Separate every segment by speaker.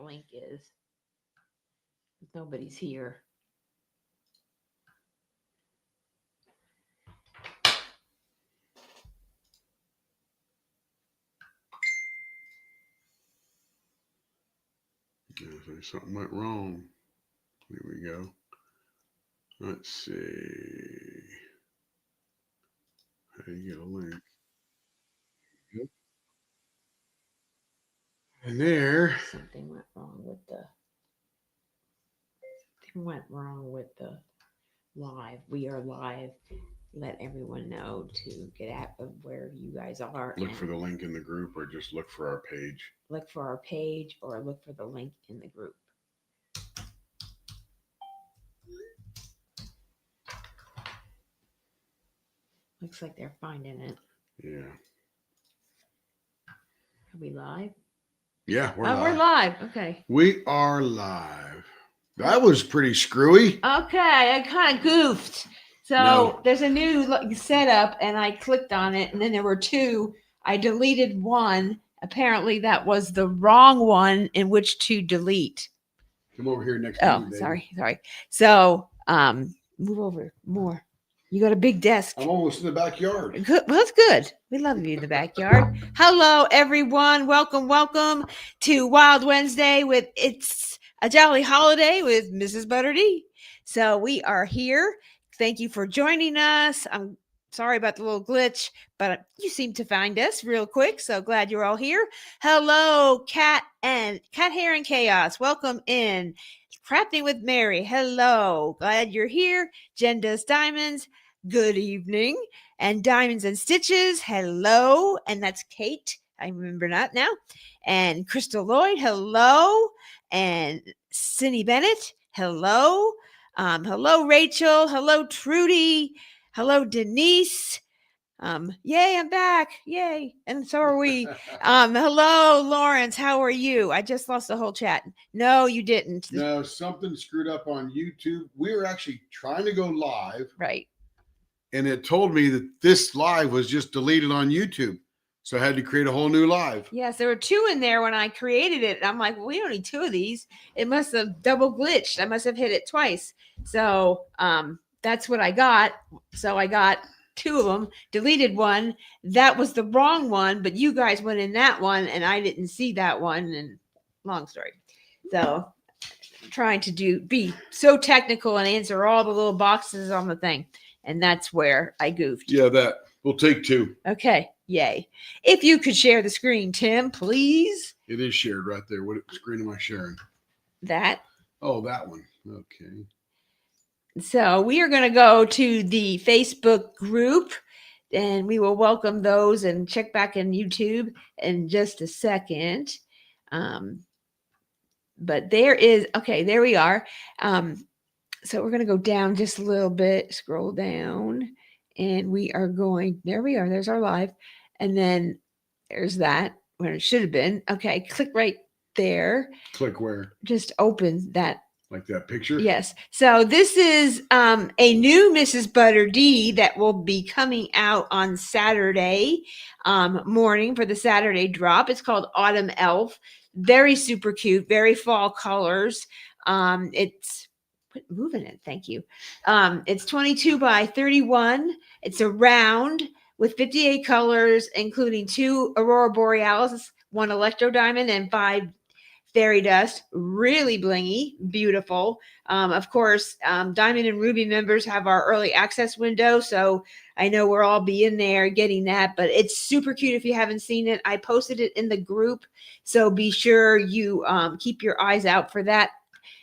Speaker 1: that link is. Nobody's here.
Speaker 2: Something went wrong. Here we go. Let's see. How do you get a link? Yep. And there.
Speaker 1: Something went wrong with the live. We are live. Let everyone know to get out of where you guys are.
Speaker 2: Look for the link in the group, or just look for our page.
Speaker 1: Look for our page, or look for the link in the group. Looks like they're finding it.
Speaker 2: Yeah.
Speaker 1: Are we live?
Speaker 2: Yeah, we're live.
Speaker 1: We're live. Okay.
Speaker 2: We are live. That was pretty screwy.
Speaker 1: Okay, I kind of goofed. So there's a new setup, and I clicked on it, and then there were two. I deleted one. Apparently, that was the wrong one in which to delete.
Speaker 2: Come over here next to me, baby.
Speaker 1: Sorry. So, move over more. You got a big desk.
Speaker 2: I'm almost in the backyard.
Speaker 1: Good. Well, that's good. We love you in the backyard. Hello, everyone. Welcome to Wild Wednesday with It's a Jolly Holiday with Mrs. ButterD. So we are here. Thank you for joining us. I'm sorry about the little glitch, but you seem to find us real quick. So glad you're all here. Hello, Cat Hair and Chaos. Welcome in. Crafting with Mary. Hello. Glad you're here. Jen Does Diamonds. Good evening. And Diamonds and Stitches. Hello. And that's Kate. I remember that now. And Crystal Lloyd. Hello. And Cindy Bennett. Hello. Hello, Rachel. Hello, Trudy. Hello, Denise. Yay, I'm back. Yay. And so are we. Hello, Lawrence. How are you? I just lost the whole chat. No, you didn't.
Speaker 2: No, something screwed up on YouTube. We were actually trying to go live.
Speaker 1: Right.
Speaker 2: And it told me that this live was just deleted on YouTube. So I had to create a whole new live.
Speaker 1: Yes, there were two in there when I created it. I'm like, well, we don't need two of these. It must have double glitched. I must have hit it twice. So that's what I got. So I got two of them, deleted one. That was the wrong one, but you guys went in that one and I didn't see that one. And long story. So I'm trying to be so technical and answer all the little boxes on the thing. And that's where I goofed.
Speaker 2: Yeah, that. We'll take two.
Speaker 1: Okay. Yay. If you could share the screen, Tim, please.
Speaker 2: It is shared right there. What screen am I sharing?
Speaker 1: That.
Speaker 2: Oh, that one. Okay.
Speaker 1: So we are going to go to the Facebook group, and we will welcome those and check back in YouTube in just a second. But there we are. So we're going to go down just a little bit, scroll down, and we are going, there we are. There's our live. And then there's that where it should have been. Okay. Click right there.
Speaker 2: Click where?
Speaker 1: Just open that.
Speaker 2: Like that picture?
Speaker 1: Yes. So this is a new Mrs. ButterD that will be coming out on Saturday morning for the Saturday drop. It's called Autumn Elf. Very super cute, very fall colors. It's moving it. Thank you. It's 22 by 31. It's a round with 58 colors, including 2 Aurora Borealis, 1 Electro Diamond, and 5 Fairy Dust. Really blingy, beautiful. Of course, Diamond and Ruby members have our early access window, so I know we'll all be in there getting that, but it's super cute if you haven't seen it. I posted it in the group, so be sure you keep your eyes out for that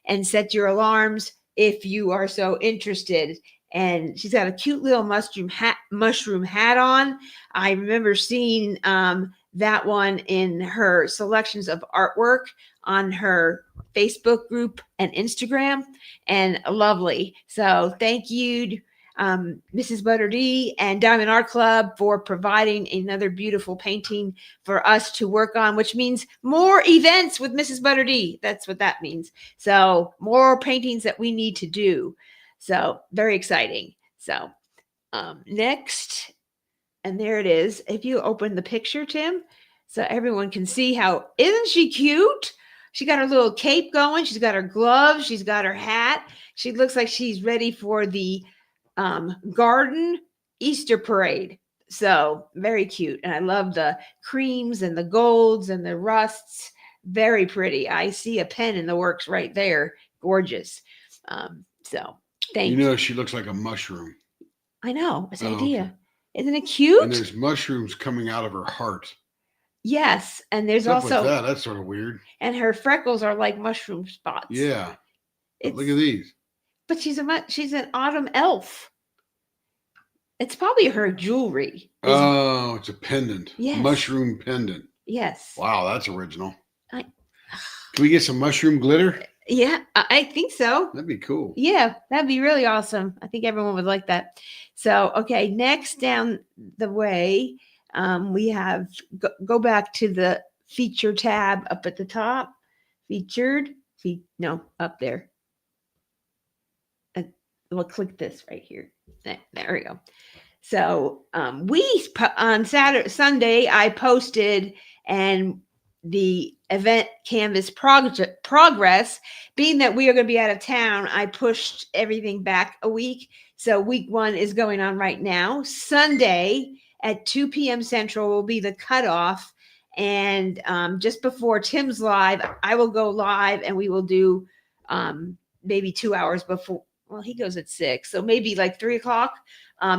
Speaker 1: and set your alarms if you are so interested. And she's got a cute little mushroom hat on. I remember seeing that one in her selections of artwork on her Facebook group and Instagram, and lovely. So thank you, Mrs. ButterD and Diamond Art Club, for providing another beautiful painting for us to work on, which means more events with Mrs. ButterD. That's what that means. So more paintings that we need to do. So very exciting. So next, and there it is. If you open the picture, Tim, so everyone can see how, isn't she cute? She got her little cape going. She's got her gloves. She's got her hat. She looks like she's ready for the garden Easter parade. So very cute. And I love the creams and the golds and the rusts. Very pretty. I see a pen in the works right there. Gorgeous. So thank
Speaker 2: You
Speaker 1: you.
Speaker 2: know, she looks like a mushroom.
Speaker 1: I know. It's
Speaker 2: Oh,
Speaker 1: idea.
Speaker 2: okay.
Speaker 1: Isn't it
Speaker 2: And
Speaker 1: cute?
Speaker 2: there's mushrooms coming out of her heart.
Speaker 1: Yes. And there's
Speaker 2: What's up
Speaker 1: also
Speaker 2: with that? That's sort of weird.
Speaker 1: and her freckles are like mushroom spots.
Speaker 2: Yeah. But
Speaker 1: It's
Speaker 2: look at these.
Speaker 1: but she's an autumn elf. It's probably her jewelry.
Speaker 2: Oh, it's a pendant.
Speaker 1: Yes.
Speaker 2: Mushroom pendant.
Speaker 1: Yes.
Speaker 2: Wow, that's original.
Speaker 1: I-
Speaker 2: Can we get some mushroom glitter?
Speaker 1: Yeah, I think so.
Speaker 2: That'd be cool.
Speaker 1: Yeah, that'd be really awesome. I think everyone would like that. So, okay, next down the way, we have go back to the feature tab up at the top. Featured, no, up there. We'll click this right here. There we go. So on Sunday, I posted and the event canvas progress, being that we are going to be out of town, I pushed everything back a week. So week 1 is going on right now. Sunday at 2 p.m. Central will be the cutoff. And just before Tim's live, I will go live and we will do maybe 2 hours before. Well, he goes at 6. So maybe like 3 o'clock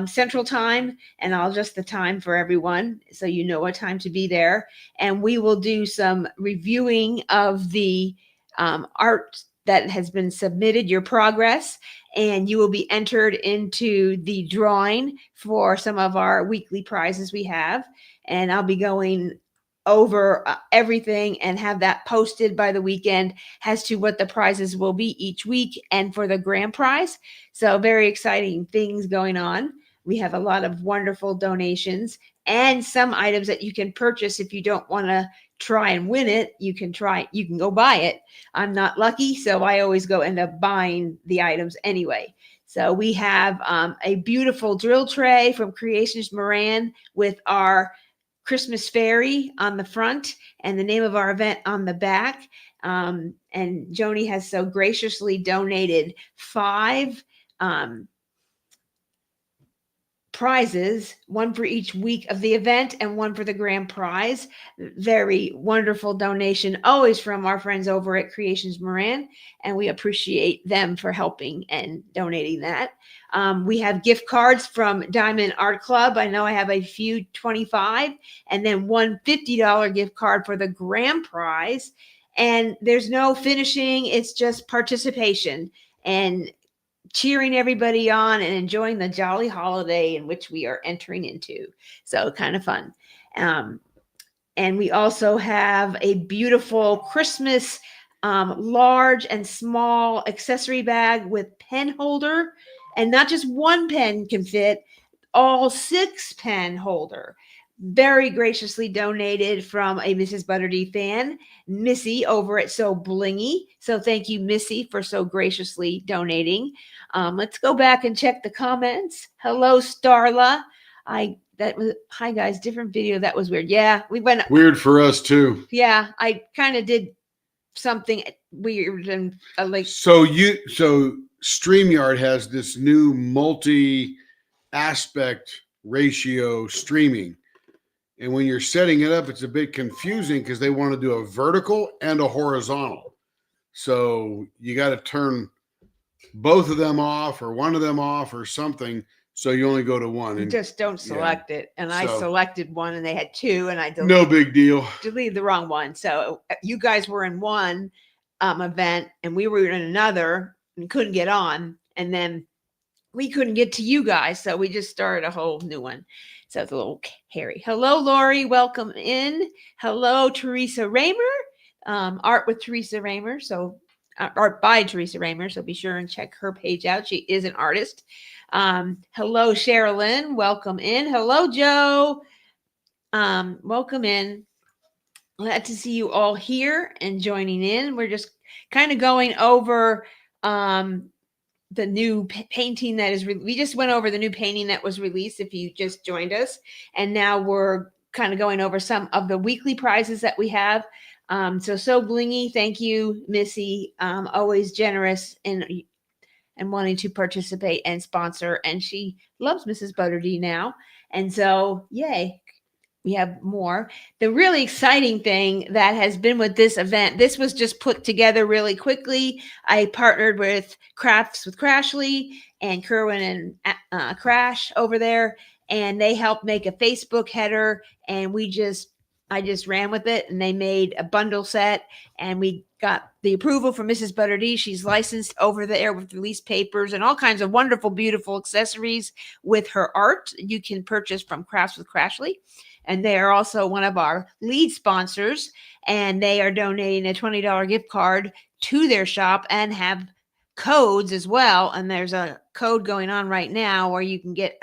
Speaker 1: Central Time, and I'll adjust the time for everyone so you know what time to be there. And we will do some reviewing of the art that has been submitted, your progress, and you will be entered into the drawing for some of our weekly prizes we have. And I'll be going over everything and have that posted by the weekend as to what the prizes will be each week and for the grand prize. So very exciting things going on. We have a lot of wonderful donations and some items that you can purchase if you don't want to try and win it. You can go buy it. I'm not lucky, so I always go end up buying the items anyway. So we have a beautiful drill tray from Creations Moran with our Christmas fairy on the front and the name of our event on the back. And Joni has so graciously donated 5 prizes, 1 for each week of the event and 1 for the grand prize. Very wonderful donation, always from our friends over at Creations Moran, and we appreciate them for helping and donating that. We have gift cards from Diamond Art Club. I know I have a few 25 and then one $50 gift card for the grand prize. And there's no finishing, it's just participation and cheering everybody on and enjoying the jolly holiday in which we are entering into. So kind of fun. And we also have a beautiful Christmas large and small accessory bag with pen holder, and not just 1 pen can fit, all 6 pen holder. Very graciously donated from a Mrs. ButterD fan, Missy over at So Blingy. So thank you, Missy, for so graciously donating. Let's go back and check the comments. Hello, Starla. Hi guys, different video. That was weird. Yeah, we went
Speaker 2: weird for us too.
Speaker 1: Yeah, I kind of did something weird and like.
Speaker 2: So StreamYard has this new multi-aspect ratio streaming. And when you're setting it up, it's a bit confusing because they want to do a vertical and a horizontal. So you got to turn both of them off or one of them off or something. So you only go to one. And
Speaker 1: just don't select it. And I
Speaker 2: So-
Speaker 1: selected one and they had 2 and I
Speaker 2: no big deal.
Speaker 1: deleted the wrong one. So you guys were in one event and we were in another and couldn't get on. And then we couldn't get to you guys. So we just started a whole new one. So it's a little hairy. Hello, Lori. Welcome in. Hello, Teresa Raymer. Art with Teresa Raymer. So art by Teresa Raymer. So be sure and check her page out. She is an artist. Hello, Sherilyn. Welcome in. Hello, Joe. Welcome in. Glad to see you all here and joining in. We're just kind of going over the new painting that is we just went over the new painting that was released if you just joined us, and now we're kind of going over some of the weekly prizes that we have. So blingy. Thank you, Missy. Always generous and wanting to participate and sponsor. And she loves Mrs. ButterD now. And so, yay, we have more. The really exciting thing that has been with this event, this was just put together really quickly. I partnered with Crafts with Crashly and Kerwin and Crash over there, and they helped make a Facebook header, and I just ran with it, and they made a bundle set, and we got the approval from Mrs. ButterD. She's licensed over there with release papers and all kinds of wonderful, beautiful accessories with her art you can purchase from Crafts with Crashly. And they are also one of our lead sponsors, and they are donating a $20 gift card to their shop and have codes as well. And there's a code going on right now where you can get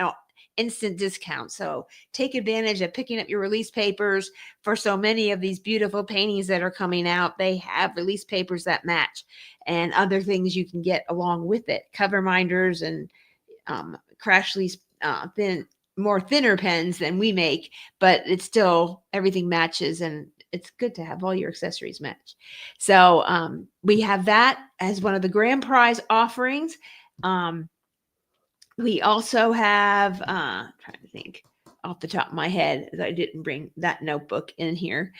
Speaker 1: instant discount. So take advantage of picking up your release papers for so many of these beautiful paintings that are coming out. They have release papers that match and other things you can get along with it. Cover minders and Crashly's thinner pens than we make, but it's still everything matches, and it's good to have all your accessories match. So we have that as one of the grand prize offerings. We also have trying to think off the top of my head, as I didn't bring that notebook in here.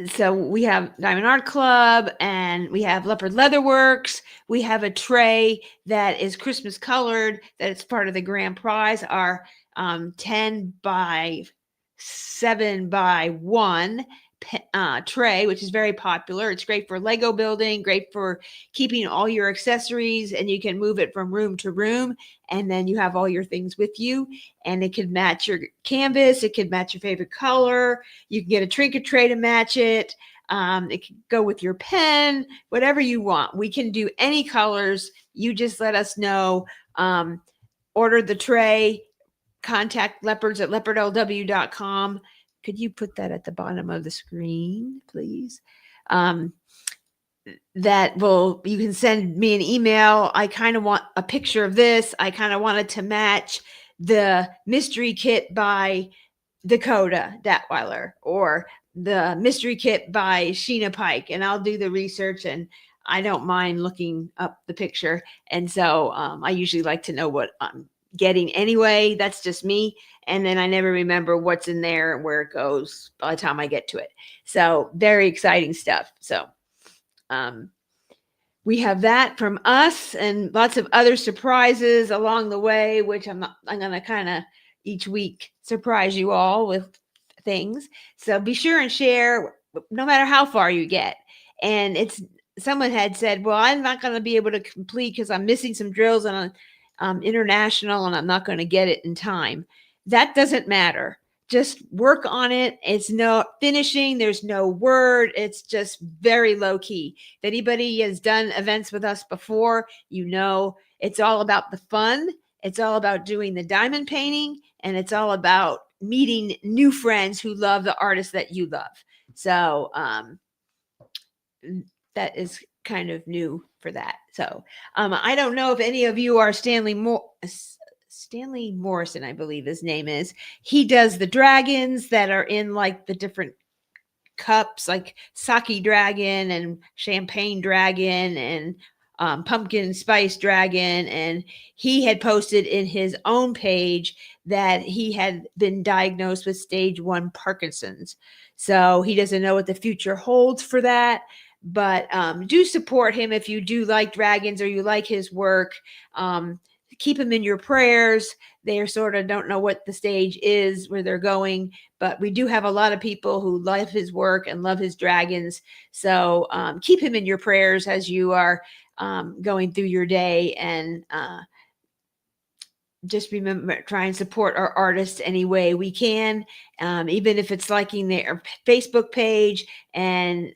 Speaker 1: So we have Diamond Art Club, and we have Leopard Leatherworks. We have a tray that is Christmas colored, that is part of the grand prize. Our 10 by 7 by 1 tray, which is very popular. It's great for Lego building, great for keeping all your accessories, and you can move it from room to room, and then you have all your things with you, and it could match your canvas. It could match your favorite color. You can get a trinket tray to match it. It can go with your pen, whatever you want. We can do any colors. You just let us know. Order the tray, contact leopards at leopardlw.com. Could you put that at the bottom of the screen, please? You can send me an email. I kind of want a picture of this. I kind of wanted to match the mystery kit by Dakota Datweiler or the mystery kit by Sheena Pike, and I'll do the research, and I don't mind looking up the picture. And so I usually like to know what I'm getting anyway. That's just me. And then I never remember what's in there and where it goes by the time I get to it. So very exciting stuff. So we have that from us and lots of other surprises along the way, which I'm going to kind of each week surprise you all with things. So be sure and share no matter how far you get. And someone had said, well, I'm not going to be able to complete because I'm missing some drills on international and I'm not going to get it in time. That doesn't matter. Just work on it. It's no finishing. There's no word. It's just very low key. If anybody has done events with us before, it's all about the fun. It's all about doing the diamond painting, and it's all about meeting new friends who love the artist that you love. So that is kind of new for that. So I don't know if any of you are Stanley Morrison, I believe his name is. He does the dragons that are in like the different cups, like sake dragon and champagne dragon and pumpkin spice dragon. And he had posted in his own page that he had been diagnosed with stage 1 Parkinson's. So he doesn't know what the future holds for that. But do support him if you do like dragons or you like his work. Keep him in your prayers. They sort of don't know what the stage is, where they're going, but we do have a lot of people who love his work and love his dragons. So keep him in your prayers as you are going through your day, and just remember, try and support our artists any way we can, even if it's liking their Facebook page and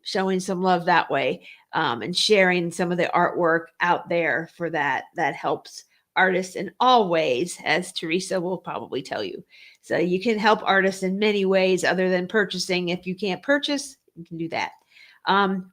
Speaker 1: showing some love that way, and sharing some of the artwork out there for that. That helps artists in all ways, as Teresa will probably tell you. So you can help artists in many ways other than purchasing. If you can't purchase, you can do that.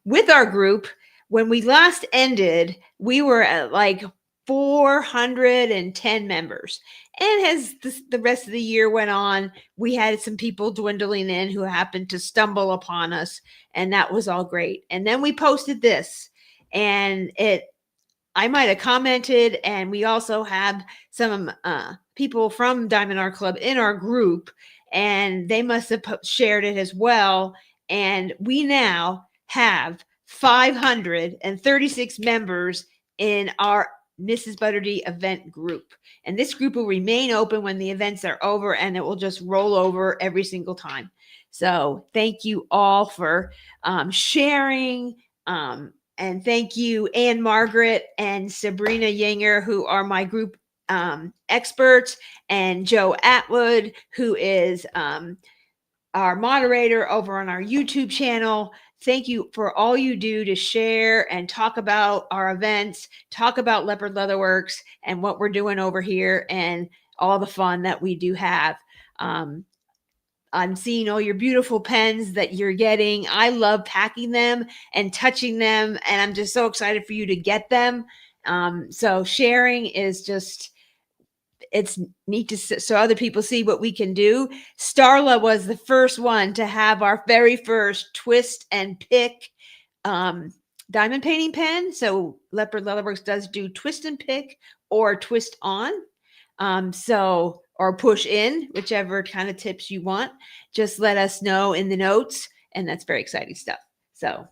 Speaker 1: With our group, when we last ended, we were at like 410 members. And as the rest of the year went on, we had some people dwindling in who happened to stumble upon us, and that was all great. And then we posted this, and I might have commented, and we also have some people from Diamond Art Club in our group, and they must have shared it as well. And we now have 536 members in our Mrs. ButterD event group. And this group will remain open when the events are over, and it will just roll over every single time. So thank you all for sharing. And thank you, Ann Margaret and Sabrina Yanger, who are my group experts, and Joe Atwood, who is our moderator over on our YouTube channel. Thank you for all you do to share and talk about our events, talk about Leopard Leatherworks and what we're doing over here, and all the fun that we do have. I'm seeing all your beautiful pens that you're getting. I love packing them and touching them, and I'm just so excited for you to get them. So sharing is just, it's neat to so other people see what we can do. Starla was the first one to have our very first twist and pick diamond painting pen. So Leopard Leatherworks does do twist and pick or twist on. Or push in, whichever kind of tips you want. Just let us know in the notes, and that's very exciting stuff. So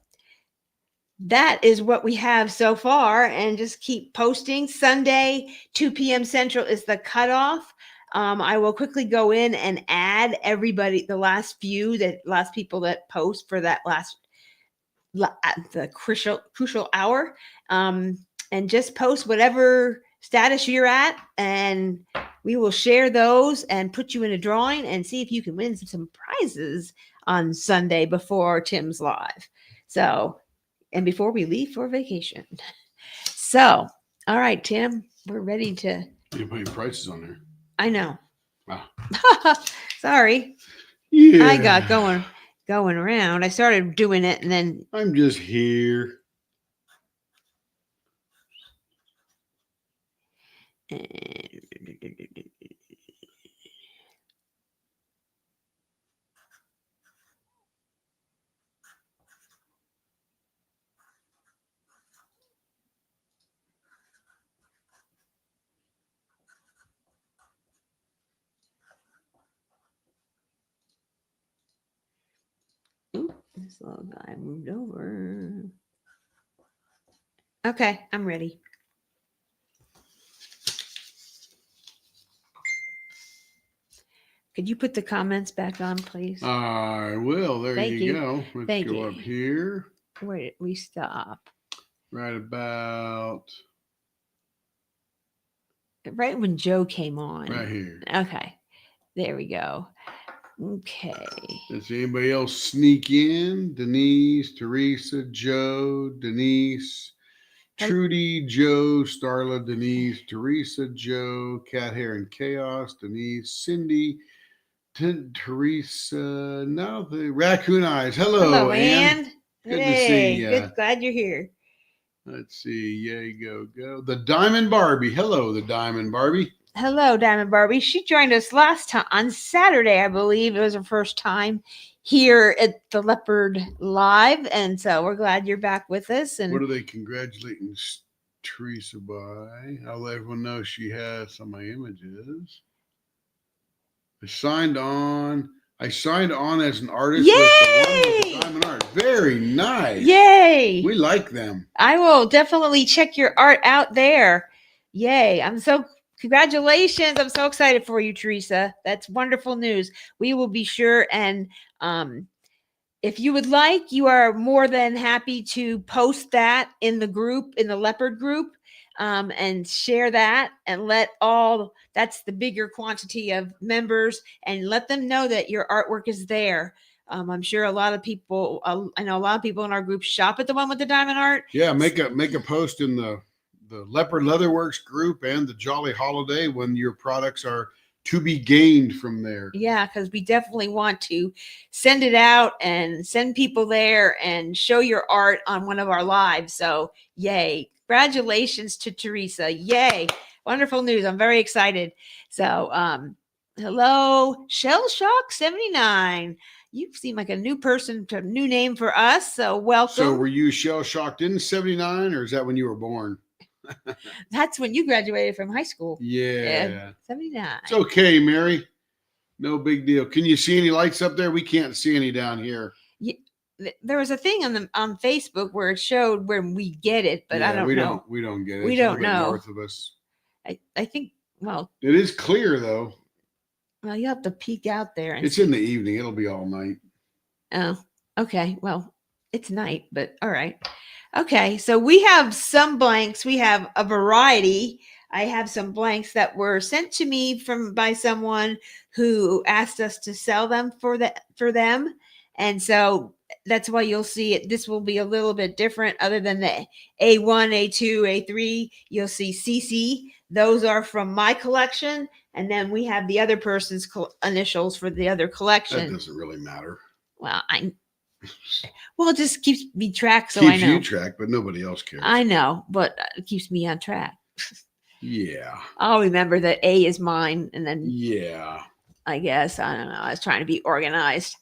Speaker 1: that is what we have so far, and just keep posting. Sunday, 2 p.m. Central is the cutoff. I will quickly go in and add everybody, the last people that post for that the crucial hour, and just post whatever status you're at, and we will share those and put you in a drawing and see if you can win some prizes on Sunday before Tim's live. So, and before we leave for vacation. So, all right, Tim, we're ready to.
Speaker 2: You're putting prices on there.
Speaker 1: I know.
Speaker 2: Wow.
Speaker 1: Sorry.
Speaker 2: Yeah.
Speaker 1: I got going around. I started doing it, and then
Speaker 2: I'm just here.
Speaker 1: This little guy moved over. Okay, I'm ready. Could you put the comments back on, please?
Speaker 2: I will. There
Speaker 1: Thank you.
Speaker 2: go. Let's go up here.
Speaker 1: Where did we stop?
Speaker 2: Right about.
Speaker 1: Right when Joe came on.
Speaker 2: Right here.
Speaker 1: Okay. There we go. Okay.
Speaker 2: Does anybody else sneak in? Denise, Teresa, Joe, Denise, Trudy, Joe, Starla, Denise, Teresa, Joe, Cat Hair and Chaos, Denise, Cindy, Teresa, now the Raccoon Eyes. Hello, Ann. Good to see you.
Speaker 1: Good, glad you're here.
Speaker 2: Let's see. Yay, go. The Diamond Barbie. Hello, the Diamond Barbie.
Speaker 1: Hello, Diamond Barbie. She joined us last time on Saturday, I believe. It was her first time here at the Leopard Live, and so we're glad you're back with us. And
Speaker 2: what are they congratulating Teresa by? I'll let everyone know she has some of my images. I signed on as an artist.
Speaker 1: Yay!
Speaker 2: With the diamond art. Very nice.
Speaker 1: Yay!
Speaker 2: We like them.
Speaker 1: I will definitely check your art out there. Yay! Congratulations. I'm so excited for you, Teresa. That's wonderful news. We will be sure, and if you would like, you are more than happy to post that in the group, in the Leopard group, and share that, and that's the bigger quantity of members, and let them know that your artwork is there. I'm sure a lot of people, I know a lot of people in our group shop at the one with the diamond art.
Speaker 2: Yeah, make a post in the Leopard Leatherworks group and the Jolly Holiday when your products are to be gained from there.
Speaker 1: Yeah, because we definitely want to send it out and send people there and show your art on one of our lives. So, yay. Congratulations to Teresa. Yay. Wonderful news. I'm very excited. So, hello, Shell Shock 79. You seem like a new person, a new name for us. So, welcome.
Speaker 2: So, were you shell shocked in 79, or is that when you were born?
Speaker 1: That's when you graduated from high school.
Speaker 2: Yeah.
Speaker 1: 79.
Speaker 2: It's okay, Mary. No big deal. Can you see any lights up there? We can't see any down here.
Speaker 1: Yeah, there was a thing on Facebook where it showed when we get it, but I don't know.
Speaker 2: We don't get it.
Speaker 1: We
Speaker 2: it's
Speaker 1: don't
Speaker 2: a little bit
Speaker 1: know.
Speaker 2: north of us.
Speaker 1: I think, well,
Speaker 2: it is clear though.
Speaker 1: Well, you have to peek out there. And
Speaker 2: it's in the evening. It'll be all night.
Speaker 1: Oh, okay. Well, it's night, but all right. Okay, so we have some blanks. We have a variety. I have some blanks that were sent to me by someone who asked us to sell them for them. And so that's why you'll see it. This will be a little bit different other than the A1, A2, A3. You'll see CC. Those are from my collection. And then we have the other person's initials for the other collection.
Speaker 2: That doesn't really matter.
Speaker 1: Well, it just keeps me track, so
Speaker 2: keeps
Speaker 1: I know.
Speaker 2: You track, but nobody else cares.
Speaker 1: I know, but it keeps me on track.
Speaker 2: Yeah.
Speaker 1: I'll remember that A is mine, and then
Speaker 2: yeah.
Speaker 1: I guess I don't know. I was trying to be organized.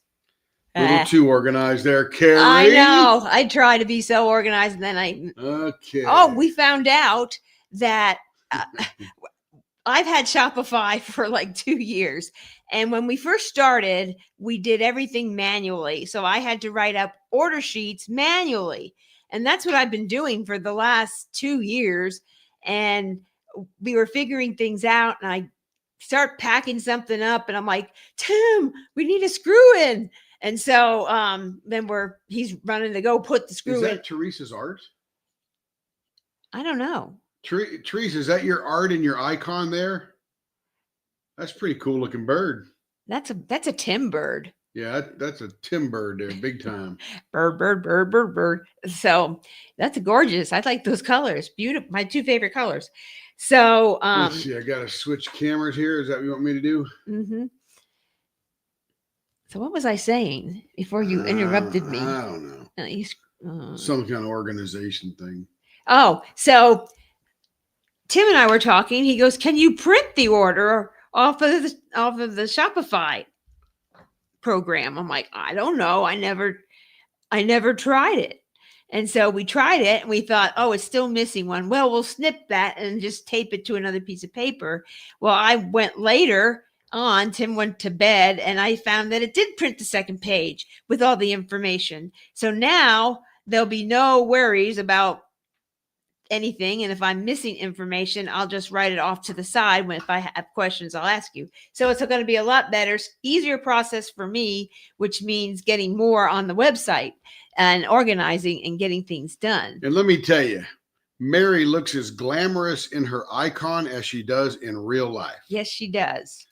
Speaker 2: A little too organized there, Carrie.
Speaker 1: I know. I try to be so organized, and then
Speaker 2: Okay.
Speaker 1: Oh, we found out that I've had Shopify for like 2 years. And when we first started, we did everything manually. So I had to write up order sheets manually. And that's what I've been doing for the last 2 years. And we were figuring things out. And I start packing something up. And I'm like, Tim, we need a screw in. And so then he's running to go put the screw in.
Speaker 2: Is that Teresa's art?
Speaker 1: I don't know.
Speaker 2: Teresa, is that your art and your icon there? That's a pretty cool looking bird.
Speaker 1: That's a Tim bird.
Speaker 2: Yeah, that's a Tim bird there, big time.
Speaker 1: Bird. So that's gorgeous. I like those colors. Beautiful. My 2 favorite colors. So
Speaker 2: let's see. I gotta switch cameras here. Is that what you want me to do?
Speaker 1: Mm-hmm. So what was I saying before you interrupted me?
Speaker 2: I don't know. Some kind of organization thing.
Speaker 1: Oh, so Tim and I were talking. He goes, "Can you print the order off of the Shopify program?" I'm like, "I don't know. I never tried it." And so we tried it and we thought, "Oh, it's still missing one. Well, we'll snip that and just tape it to another piece of paper." Well, I went later on. Tim went to bed and I found that it did print the second page with all the information. So now there'll be no worries about anything, and if I'm missing information, I'll just write it off to the side. If I have questions, I'll ask you. So it's going to be a lot better, easier process for me, which means getting more on the website and organizing and getting things done.
Speaker 2: And let me tell you, Mary looks as glamorous in her icon as she does in real life.
Speaker 1: Yes, she does.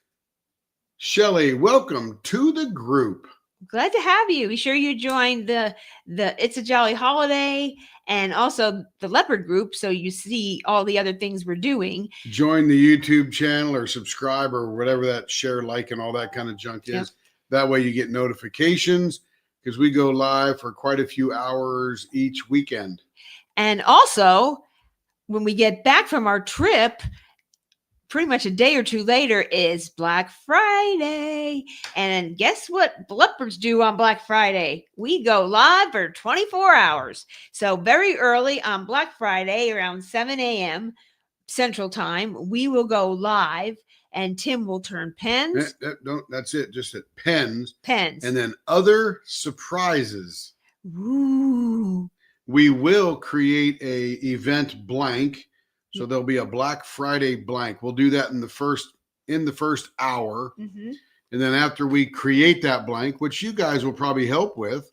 Speaker 2: Shelley, welcome to the group.
Speaker 1: Glad to have you. Be sure you join the It's a Jolly Holiday and also the Leopard group, so you see all the other things we're doing.
Speaker 2: Join the YouTube channel or subscribe or whatever that share, like, and all that kind of junk is. Yep. That way you get notifications because we go live for quite a few hours each weekend.
Speaker 1: And also, when we get back from our trip, pretty much a day or 2 later is Black Friday. And guess what Leopards do on Black Friday? We go live for 24 hours. So very early on Black Friday, around 7 a.m. Central Time, we will go live and Tim will turn pens.
Speaker 2: That's it. Just at pens.
Speaker 1: Pens.
Speaker 2: And then other surprises.
Speaker 1: Ooh.
Speaker 2: We will create a event blank. So there'll be a Black Friday blank. We'll do that in the first hour. Mm-hmm. And then after we create that blank, which you guys will probably help with,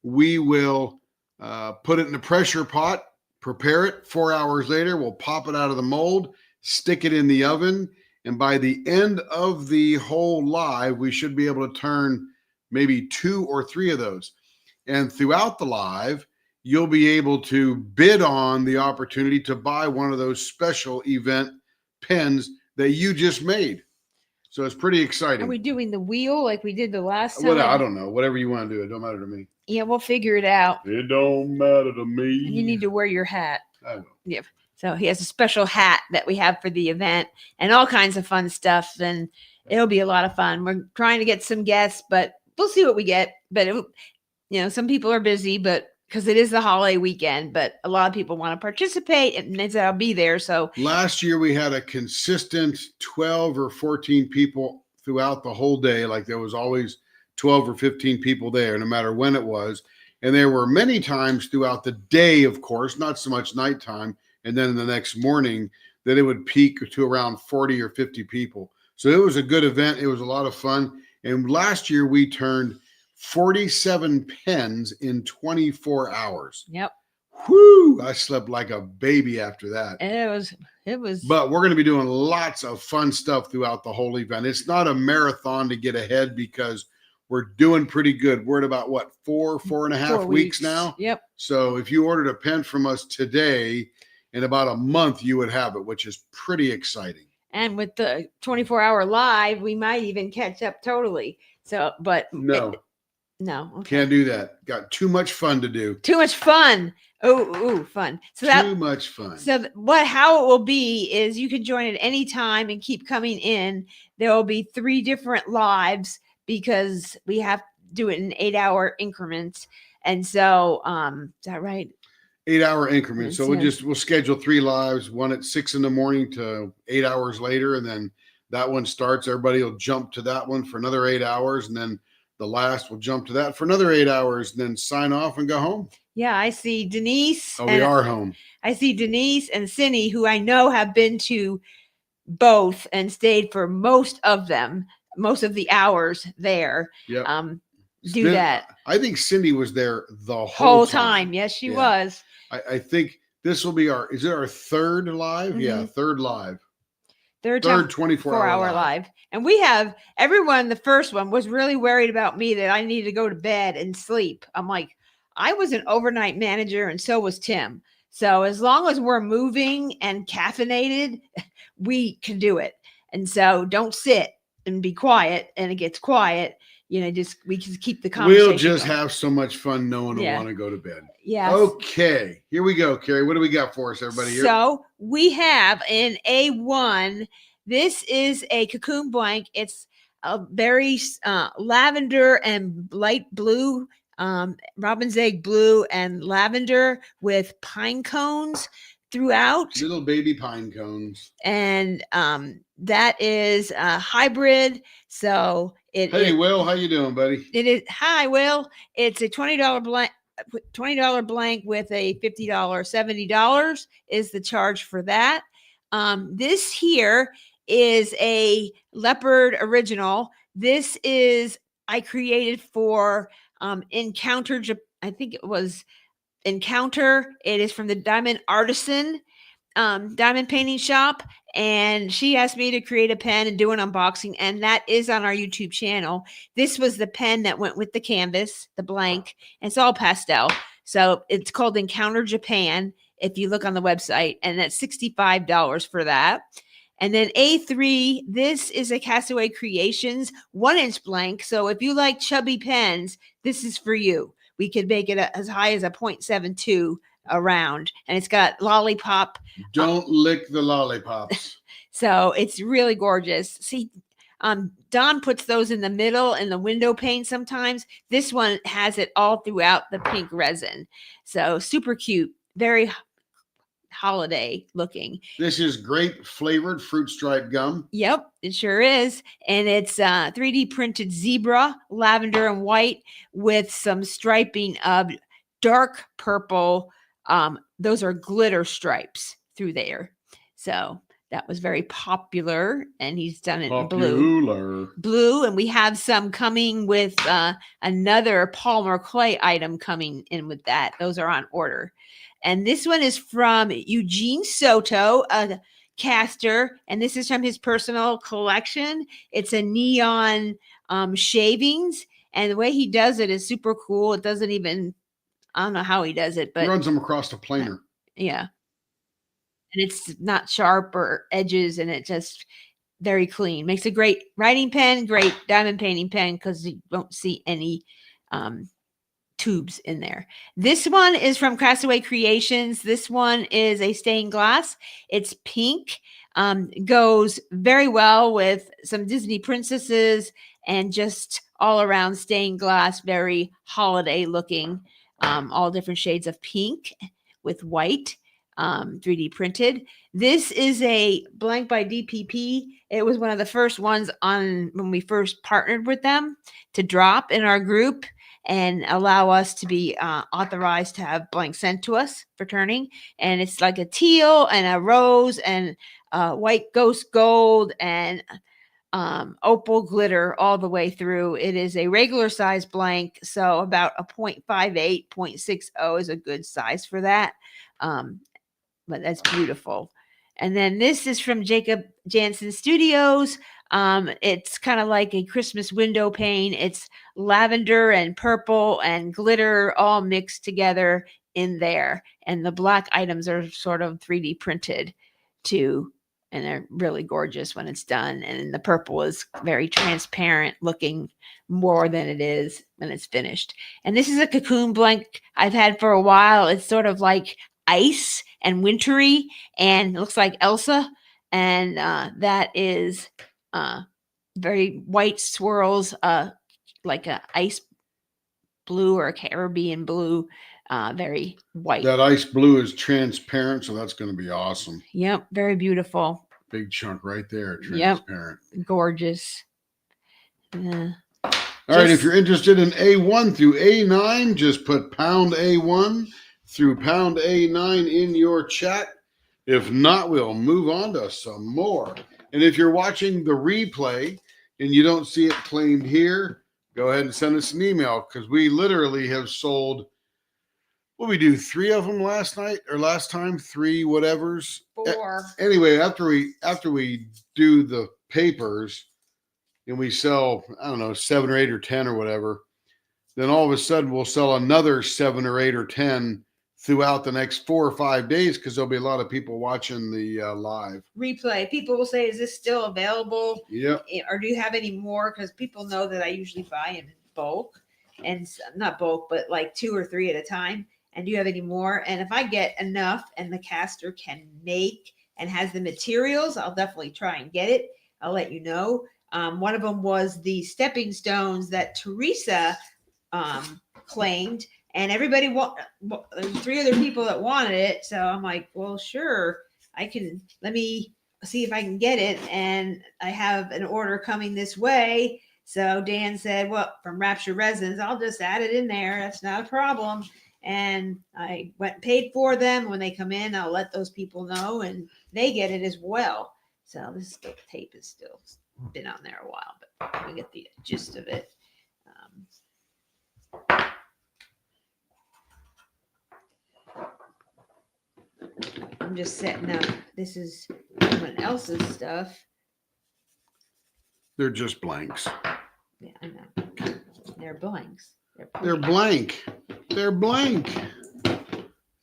Speaker 2: we will put it in a pressure pot, prepare it. 4 hours later, we'll pop it out of the mold, stick it in the oven. And by the end of the whole live, we should be able to turn maybe 2 or 3 of those. And throughout the live, you'll be able to bid on the opportunity to buy one of those special event pens that you just made. So it's pretty exciting.
Speaker 1: Are we doing the wheel like we did the last time?
Speaker 2: What, I don't know. Whatever you want to do, it don't matter to me.
Speaker 1: Yeah, we'll figure it out.
Speaker 2: It don't matter to me.
Speaker 1: And you need to wear your hat.
Speaker 2: I will.
Speaker 1: Yeah. So he has a special hat that we have for the event and all kinds of fun stuff. And it'll be a lot of fun. We're trying to get some guests, but we'll see what we get. But some people are busy, but because it is the holiday weekend, but a lot of people want to participate, and I'll be there. So
Speaker 2: last year we had a consistent 12 or 14 people throughout the whole day. Like there was always 12 or 15 people there, no matter when it was. And there were many times throughout the day, of course, not so much nighttime, and then the next morning that it would peak to around 40 or 50 people. So it was a good event. It was a lot of fun. And last year we turned 47 pens in 24 hours.
Speaker 1: Yep.
Speaker 2: Whoo! I slept like a baby after that.
Speaker 1: It was.
Speaker 2: But we're going to be doing lots of fun stuff throughout the whole event. It's not a marathon to get ahead because we're doing pretty good. We're at about what, 4.5 weeks now?
Speaker 1: Yep.
Speaker 2: So if you ordered a pen from us today, in about a month you would have it, which is pretty exciting.
Speaker 1: And with the 24-hour live, we might even catch up totally. So, but
Speaker 2: no,
Speaker 1: okay.
Speaker 2: Can't do that. Got too much fun to do.
Speaker 1: Too much fun. Oh, fun. So
Speaker 2: too much fun.
Speaker 1: So how it will be is you can join at any time and keep coming in. There will be 3 different lives because we have to do it in 8-hour increments. And so, is that right?
Speaker 2: 8-hour increments. So we'll schedule 3 lives, one at 6 a.m. to 8 hours later. And then that one starts. Everybody will jump to that one for another 8 hours. And then the last will jump to that for another 8 hours and then sign off and go home.
Speaker 1: Yeah, I see Denise.
Speaker 2: Oh, we are home.
Speaker 1: I see Denise and Cindy, who I know have been to both and stayed for most of the hours there.
Speaker 2: Yeah.
Speaker 1: That.
Speaker 2: I think Cindy was there the
Speaker 1: whole time. Yes, she was.
Speaker 2: I think this will be our 3rd live? Mm-hmm. Yeah, 3rd live.
Speaker 1: Third
Speaker 2: 24-hour
Speaker 1: live. And we have everyone, the first one was really worried about me that I needed to go to bed and sleep. I'm like, I was an overnight manager and so was Tim. So as long as we're moving and caffeinated, we can do it. And so don't sit and be quiet and it gets quiet. We can keep the conversation.
Speaker 2: We'll just have so much fun. No one will want to go to bed.
Speaker 1: Yeah.
Speaker 2: Okay. Here we go, Carrie. What do we got for us, everybody? Here?
Speaker 1: So we have in A1, this is a cocoon blank. It's a very lavender and light blue, robin's egg blue and lavender with pine cones throughout.
Speaker 2: Little baby pine cones.
Speaker 1: And that is a hybrid. So
Speaker 2: Hey, Will, how you doing, buddy?
Speaker 1: It is. Hi, Will. It's a $20 blank. $20 blank with a $50, $70 is the charge for that. This here is a leopard original. This is I created for Encounter. I think it was Encounter. It is from the Diamond Artisan diamond painting shop, and she asked me to create a pen and do an unboxing, and that is on our YouTube channel. This was the pen that went with the canvas, the blank, and it's all pastel. So it's called Encounter Japan if you look on the website, and that's $65 for that. And then A3, this is a Castaway Creations 1-inch blank. So if you like chubby pens, this is for you. We could make it as high as a 0.72 around, and it's got lollipop.
Speaker 2: Don't lick the lollipops.
Speaker 1: So it's really gorgeous. See, Don puts those in the middle in the window pane sometimes. This one has it all throughout the pink resin. So super cute, very holiday looking.
Speaker 2: This is grape flavored fruit stripe gum.
Speaker 1: Yep, it sure is. And it's 3D printed zebra, lavender and white with some striping of dark purple. Those are glitter stripes through there. So that was very popular, and he's done it in blue. And we have some coming with another polymer clay item coming in with that. Those are on order. And this one is from Eugene Soto, a caster, and this is from his personal collection. It's a neon shavings, and the way he does it is super cool. It doesn't even, I don't know how he does it, but
Speaker 2: he runs them across the planer.
Speaker 1: Yeah. And it's not sharp or edges, and it just very clean. Makes a great writing pen, great diamond painting pen because you won't see any tubes in there. This one is from Castaway Creations. This one is a stained glass. It's pink. Goes very well with some Disney princesses and just all around stained glass, very holiday looking. All different shades of pink with white, 3D printed. This is a blank by DPP. It was one of the first ones on when we first partnered with them to drop in our group and allow us to be authorized to have blank sent to us for turning. And it's like a teal and a rose and white ghost gold and opal glitter all the way through. It is a regular size blank, so about a 0.58, 0.60 is a good size for that. But that's beautiful. And then this is from Jacob Jansen Studios. It's kind of like a Christmas window pane. It's lavender and purple and glitter all mixed together in there. And the black items are sort of 3D printed too. And they're really gorgeous when it's done. And the purple is very transparent looking more than it is when it's finished. And this is a cocoon blank I've had for a while. It's sort of like ice and wintry and it looks like Elsa. And that is very white swirls, like a ice blue or a Caribbean blue, very white.
Speaker 2: That ice blue is transparent, so that's going to be awesome.
Speaker 1: Yep, very beautiful.
Speaker 2: Big chunk right there, transparent.
Speaker 1: Yep, gorgeous.
Speaker 2: All right, if you're interested in A1 through A9, just put pound A1 through pound A9 in your chat. If not, we'll move on to some more. And if you're watching the replay and you don't see it claimed here, go ahead and send us an email because we literally have sold, what we do, 3 of them last time, 3 whatevers.
Speaker 1: 4.
Speaker 2: Anyway, after we do the papers and we sell, I don't know, 7 or 8 or 10 or whatever, then all of a sudden we'll sell another 7 or 8 or 10 throughout the next 4 or 5 days because there'll be a lot of people watching the live
Speaker 1: replay. People will say, is this still available?
Speaker 2: Yep.
Speaker 1: Or do you have any more? Because people know that I usually buy in bulk, and not bulk, but like 2 or 3 at a time. And do you have any more? And if I get enough and the caster can make and has the materials, I'll definitely try and get it. I'll let you know. One of them was the stepping stones that Teresa claimed. And everybody there's 3 other people that wanted it. So I'm like, well, sure, let me see if I can get it. And I have an order coming this way. So Dan said, well, from Rapture Resins, I'll just add it in there. That's not a problem. And I went and paid for them. When they come in, I'll let those people know and they get it as well. So this tape is still been on there a while, but we get the gist of it. I'm just setting up. This is someone else's stuff.
Speaker 2: They're just blanks.
Speaker 1: Yeah, I know. They're blanks.
Speaker 2: They're blank. They're blank.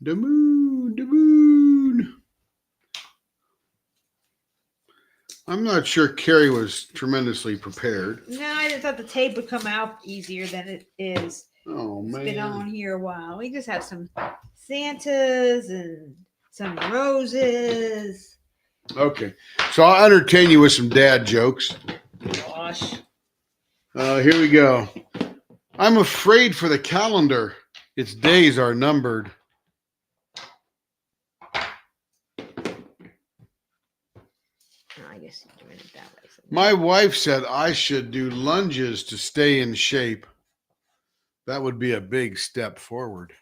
Speaker 2: The moon, the moon. I'm not sure Carrie was tremendously prepared.
Speaker 1: No, I just thought the tape would come out easier than it is.
Speaker 2: Oh, man.
Speaker 1: It's been on here a while. We just have some Santas and some roses.
Speaker 2: Okay. So I'll entertain you with some dad jokes.
Speaker 1: Gosh.
Speaker 2: Here we go. I'm afraid for the calendar. Its days are numbered.
Speaker 1: I guess you're doing it that way.
Speaker 2: My wife said I should do lunges to stay in shape. That would be a big step forward.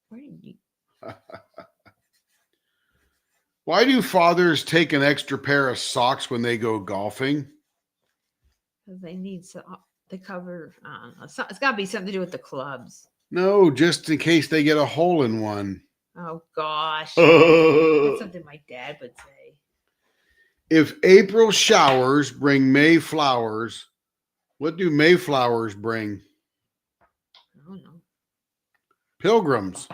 Speaker 1: Where did you?
Speaker 2: Why do fathers take an extra pair of socks when they go golfing?
Speaker 1: Because they need to cover. It's got to be something to do with the clubs.
Speaker 2: No, just in case they get a hole in one.
Speaker 1: Oh, gosh. That's something my dad would say.
Speaker 2: If April showers bring May flowers, what do May flowers bring?
Speaker 1: I don't know.
Speaker 2: Pilgrims.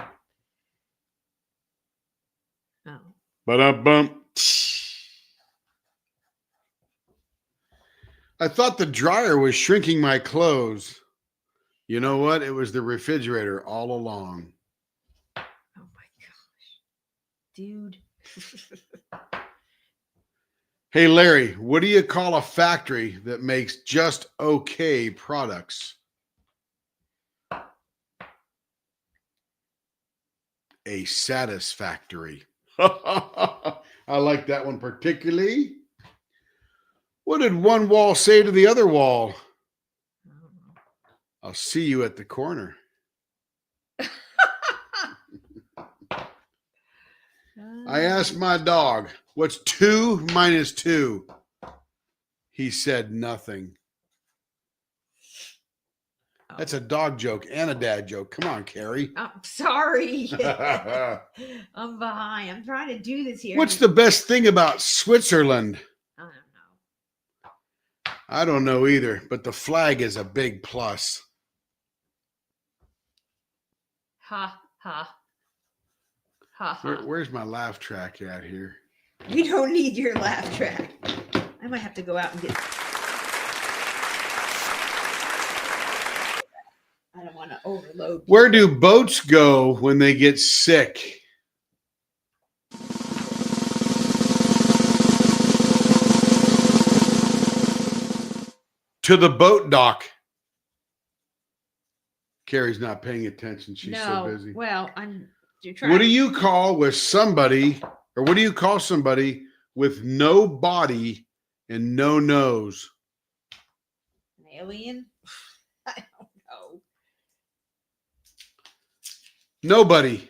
Speaker 1: Oh.
Speaker 2: Ba-dum-bum. I thought the dryer was shrinking my clothes. You know what? It was the refrigerator all along.
Speaker 1: Oh my gosh. Dude.
Speaker 2: Hey, Larry, what do you call a factory that makes just okay products? A satisfactory. I like that one particularly. What did one wall say to the other wall? I'll see you at the corner. I asked my dog, what's 2 minus 2? He said nothing.
Speaker 1: Oh.
Speaker 2: That's a dog joke and a dad joke. Come on, Carrie.
Speaker 1: I'm sorry. I'm behind. I'm trying to do this here.
Speaker 2: What's the best thing about Switzerland?
Speaker 1: I don't know.
Speaker 2: I don't know either, but the flag is a big plus.
Speaker 1: Ha, ha. Ha, ha.
Speaker 2: Where's my laugh track at here?
Speaker 1: We don't need your laugh track. I might have to go out and get. I don't want to overload.
Speaker 2: Where do boats go when they get sick? To the boat dock. Carrie's not paying attention. She's so busy.
Speaker 1: Well, you're trying.
Speaker 2: What do you call with somebody, or what do you call somebody with no body and no nose?
Speaker 1: An alien? I don't know.
Speaker 2: Nobody.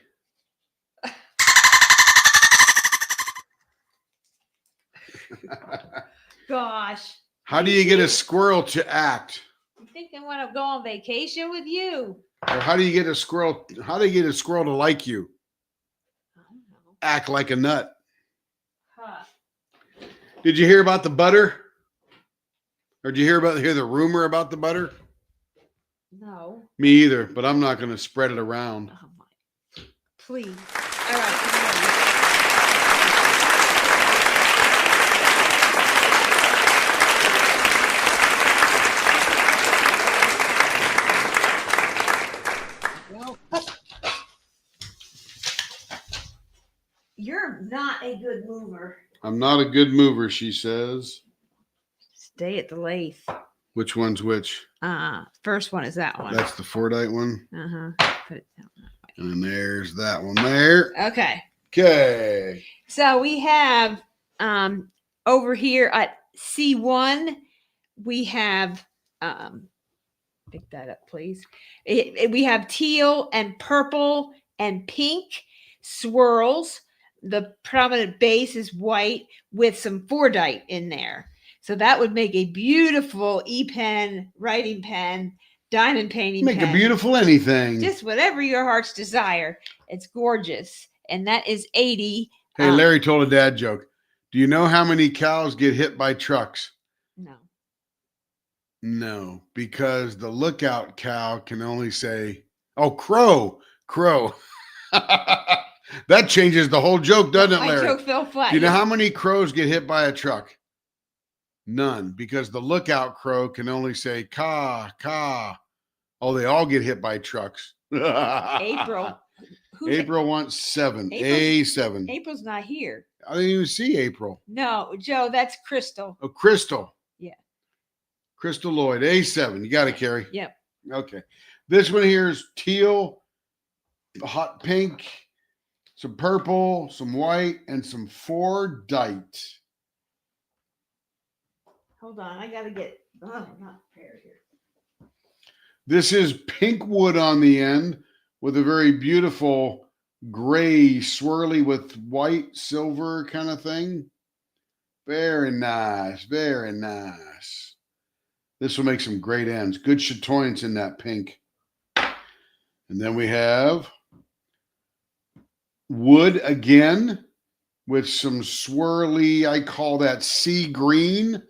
Speaker 1: Gosh.
Speaker 2: How do you get a squirrel to act?
Speaker 1: I think I want to go on vacation with you.
Speaker 2: Or how do you get a squirrel? How do you get a squirrel to like you?
Speaker 1: I don't know.
Speaker 2: Act like a nut.
Speaker 1: Huh.
Speaker 2: Did you hear about the butter? Or did you hear the rumor about the butter?
Speaker 1: No.
Speaker 2: Me either, but I'm not going to spread it around.
Speaker 1: Oh my. Please. All right. You're not a good mover.
Speaker 2: I'm not a good mover, she says.
Speaker 1: Stay at the lathe.
Speaker 2: Which one's which?
Speaker 1: First one is that one.
Speaker 2: That's the Fordite one.
Speaker 1: Put it down that way.
Speaker 2: And there's that one there.
Speaker 1: Okay.
Speaker 2: Okay.
Speaker 1: So we have over here at C1, we have pick that up, please. We have teal and purple and pink swirls. The prominent base is white with some Fordite in there. So that would make a beautiful E-pen, writing pen, diamond painting pen.
Speaker 2: Make a beautiful anything.
Speaker 1: Just whatever your heart's desire. It's gorgeous. And that is 80.
Speaker 2: Hey, Larry told a dad joke. Do you know how many cows get hit by trucks?
Speaker 1: No.
Speaker 2: No, because the lookout cow can only say, oh, crow. That changes the whole joke, doesn't it, Larry?
Speaker 1: My joke fell flat.
Speaker 2: Do you know how many crows get hit by a truck? None, because the lookout crow can only say caw, caw. Oh, they all get hit by trucks.
Speaker 1: April.
Speaker 2: April wants 7. A7.
Speaker 1: April's not here.
Speaker 2: I didn't even see April.
Speaker 1: No, Joe, that's Crystal.
Speaker 2: Oh, Crystal.
Speaker 1: Yeah.
Speaker 2: Crystal Lloyd, A7. You got it, Carrie.
Speaker 1: Yep.
Speaker 2: Okay. This one here is teal, hot pink, some purple, some white, and some Fordite.
Speaker 1: Hold on. I got to get, I'm not prepared here.
Speaker 2: This is pink wood on the end with a very beautiful gray swirly with white silver kind of thing. Very nice. Very nice. This will make some great ends. Good chatoyance in that pink. And then we have wood again with some swirly, I call that sea green.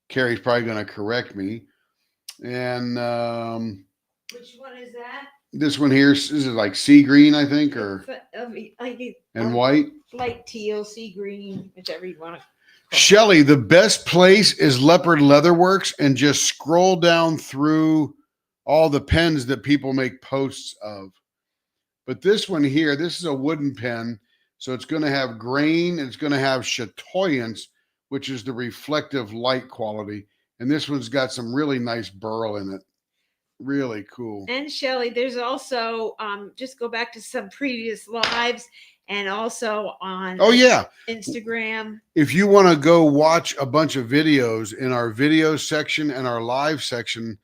Speaker 2: Carrie's probably going to correct me. And
Speaker 1: which one is that?
Speaker 2: This one here, this is like sea green, I think, or
Speaker 1: and
Speaker 2: white.
Speaker 1: Light teal, sea green, whichever you want to.
Speaker 2: Shelly, the best place is Leopard Leatherworks, and just scroll down through all the pens that people make posts of. But this one here, this is a wooden pen, so it's going to have grain, and it's going to have chatoyance, which is the reflective light quality. And this one's got some really nice burl in it. Really cool.
Speaker 1: And Shelly, there's also just go back to some previous lives and also on Instagram.
Speaker 2: If you want to go watch a bunch of videos in our video section and our live section,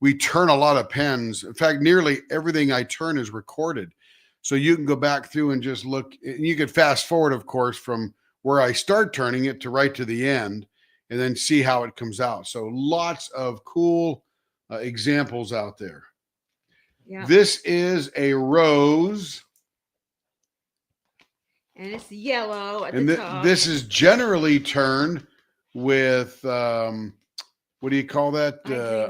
Speaker 2: we turn a lot of pens. In fact, nearly everything I turn is recorded. So you can go back through and just look. You can fast forward, of course, from where I start turning it to right to the end, and then see how it comes out. So lots of cool examples out there. Yeah. This is a rose.
Speaker 1: And it's yellow at the top.
Speaker 2: This is generally turned with, what do you call that?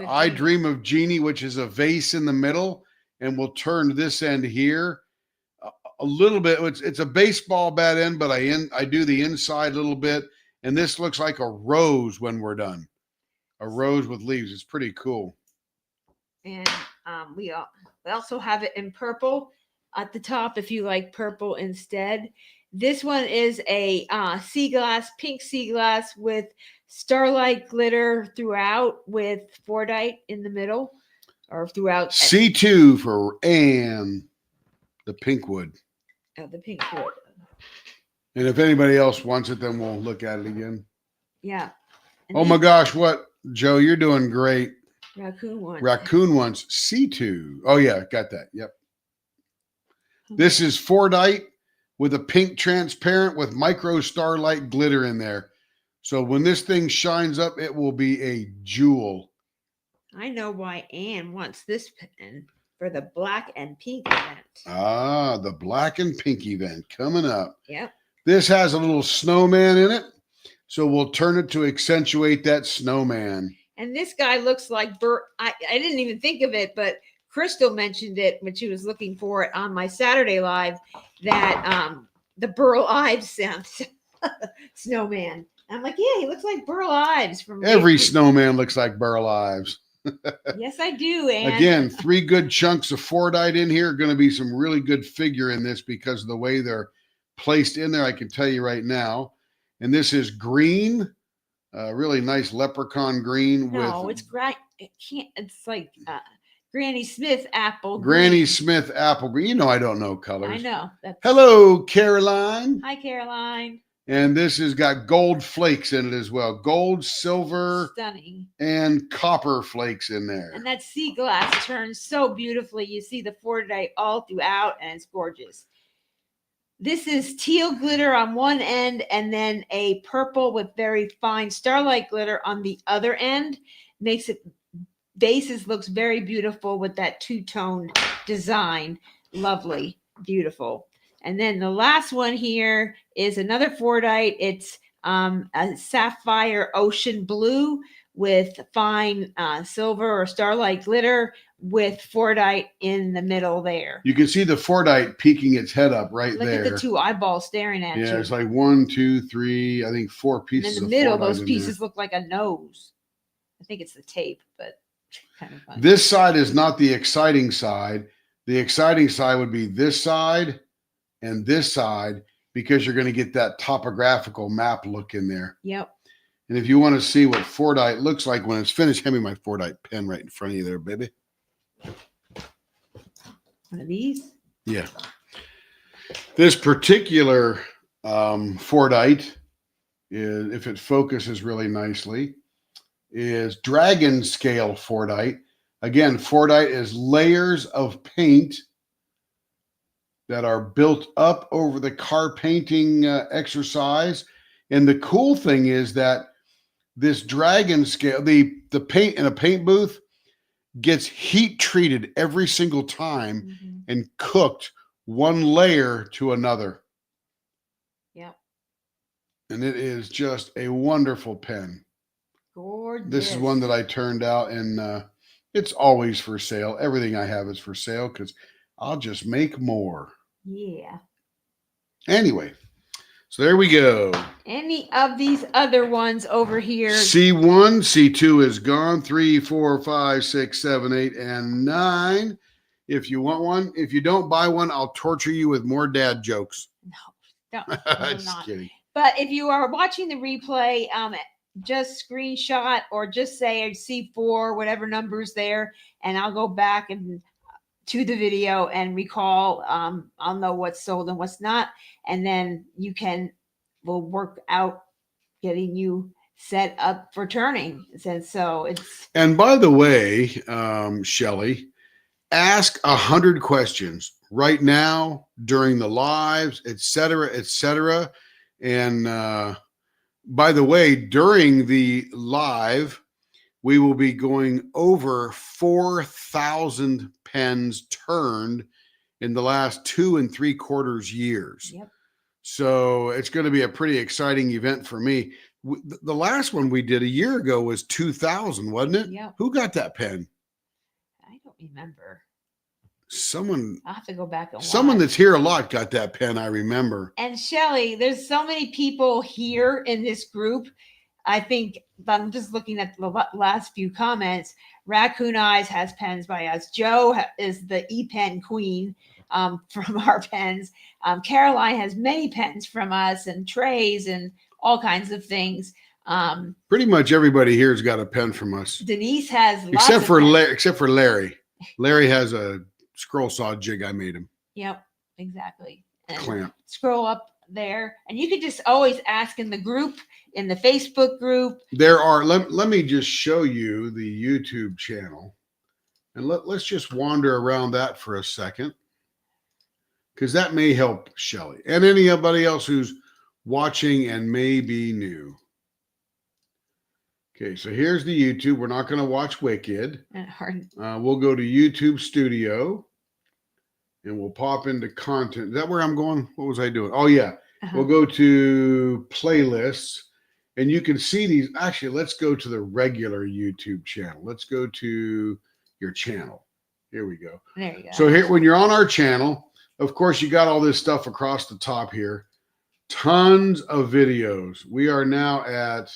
Speaker 2: I Dream of Jeannie, which is a vase in the middle. And we'll turn this end here a little bit. It's a baseball bat end, but I do the inside a little bit. And this looks like a rose when we're done. A rose with leaves. It's pretty cool.
Speaker 1: And we also have it in purple at the top if you like purple instead. This one is a sea glass, pink sea glass with starlight glitter throughout with Fordite in the middle or throughout.
Speaker 2: C2 for Anne, the pink wood.
Speaker 1: Oh, the pink wood.
Speaker 2: And if anybody else wants it, then we'll look at it again.
Speaker 1: Yeah.
Speaker 2: And oh my gosh, what? Joe, you're doing great.
Speaker 1: Raccoon
Speaker 2: ones. C2. Oh, yeah, got that. Yep. This is Fordite with a pink transparent with micro starlight glitter in there. So when this thing shines up, it will be a jewel.
Speaker 1: I know why Anne wants this pen for the black and pink event.
Speaker 2: Ah, the black and pink event coming up.
Speaker 1: Yep.
Speaker 2: This has a little snowman in it. So we'll turn it to accentuate that snowman.
Speaker 1: And this guy looks like I didn't even think of it, but Crystal mentioned it when she was looking for it on my Saturday live, that the Burl Ives sound snowman. I'm like, yeah, he looks like Burl Ives from
Speaker 2: every snowman looks like Burl Ives.
Speaker 1: Yes, I do. And
Speaker 2: again, 3 good chunks of Fordite in here. Going to be some really good figure in this because of the way they're placed in there. I can tell you right now. And this is green. Really nice leprechaun green.
Speaker 1: No, it's great. It's like Granny Smith apple.
Speaker 2: Granny Smith apple green. You know, I don't know colors.
Speaker 1: I know.
Speaker 2: Hello, Caroline.
Speaker 1: Hi, Caroline.
Speaker 2: And this has got gold flakes in it as well. Gold, silver,
Speaker 1: stunning,
Speaker 2: and copper flakes in there.
Speaker 1: And that sea glass turns so beautifully. You see the Fordite all throughout, and it's gorgeous. This is teal glitter on one end and then a purple with very fine starlight glitter on the other end. Makes it bases looks very beautiful with that two-toned design. Lovely, beautiful. And then the last one here is another Fordite. It's a sapphire ocean blue with fine silver or starlight glitter with Fordite in the middle there.
Speaker 2: You can see the Fordite peeking its head up right there.
Speaker 1: Look at the 2 eyeballs staring at you.
Speaker 2: Yeah, it's like 1, 2, 3, I think 4 pieces.
Speaker 1: And in the middle, those pieces look like a nose. I think it's the tape, but kind of fun.
Speaker 2: This side is not the exciting side. The exciting side would be this side and this side because you're going to get that topographical map look in there.
Speaker 1: Yep.
Speaker 2: And if you want to see what Fordite looks like when it's finished, hand me my Fordite pen right in front of you there, baby.
Speaker 1: One of these?
Speaker 2: Yeah. This particular Fordite, is, if it focuses really nicely, is dragon scale Fordite. Again, Fordite is layers of paint that are built up over the car painting exercise. And the cool thing is that this dragon scale, the paint in a paint booth gets heat treated every single time and cooked one layer to another.
Speaker 1: Yeah.
Speaker 2: And it is just a wonderful pen.
Speaker 1: Gorgeous.
Speaker 2: This is one that I turned out, and it's always for sale. Everything I have is for sale because I'll just make more.
Speaker 1: Yeah.
Speaker 2: Anyway, So there we go.
Speaker 1: Any of these other ones over here?
Speaker 2: C1, C2 is gone. 3, 4, 5, 6, 7, 8, and 9. If you want one, if you don't buy one, I'll torture you with more dad jokes.
Speaker 1: No,
Speaker 2: Just
Speaker 1: not.
Speaker 2: kidding.
Speaker 1: But if you are watching the replay, just screenshot or just say C4, whatever number's there, and I'll go back and to the video and recall. I'll know what's sold and what's not, and then we'll work out getting you set up for turning. So it's.
Speaker 2: And by the way, Shelly, ask 100 questions right now during the lives, etc., etc. And by the way, during the live, we will be going over 4,000 pens turned in the last 2 3/4 years.
Speaker 1: Yep.
Speaker 2: So it's going to be a pretty exciting event for me. The last one we did a year ago was 2,000, wasn't it?
Speaker 1: Yep.
Speaker 2: Who got that pen?
Speaker 1: I don't remember.
Speaker 2: Someone.
Speaker 1: I'll have to go back and
Speaker 2: someone
Speaker 1: watch.
Speaker 2: That's here a lot got that pen, I remember.
Speaker 1: And Shelly, there's so many people here in this group. I think I'm just looking at the last few comments. Raccoon Eyes has pens by us. Joe is the e-pen queen from our pens. Caroline has many pens from us and trays and all kinds of things.
Speaker 2: Pretty much everybody here's got a pen from us.
Speaker 1: Denise has lots
Speaker 2: except
Speaker 1: of
Speaker 2: for
Speaker 1: pens.
Speaker 2: Except for Larry. Larry has a scroll saw jig I made him.
Speaker 1: Yep, exactly. And
Speaker 2: clamp.
Speaker 1: Scroll up there, and you could just always ask in the group, in the Facebook group.
Speaker 2: There are. Let me just show you the YouTube channel, and let's just wander around that for a second, because that may help Shelly and anybody else who's watching and may be new. Okay, so here's the YouTube. We're not going to watch Wicked. We'll go to YouTube Studio, and we'll pop into content. Is that where I'm going? What was I doing? Oh, yeah. We'll go to playlists, and you can see these. Actually, let's go to the regular YouTube channel. Let's go to your channel. Here we go.
Speaker 1: There you go.
Speaker 2: So here, when you're on our channel, of course, you got all this stuff across the top here. Tons of videos. We are now at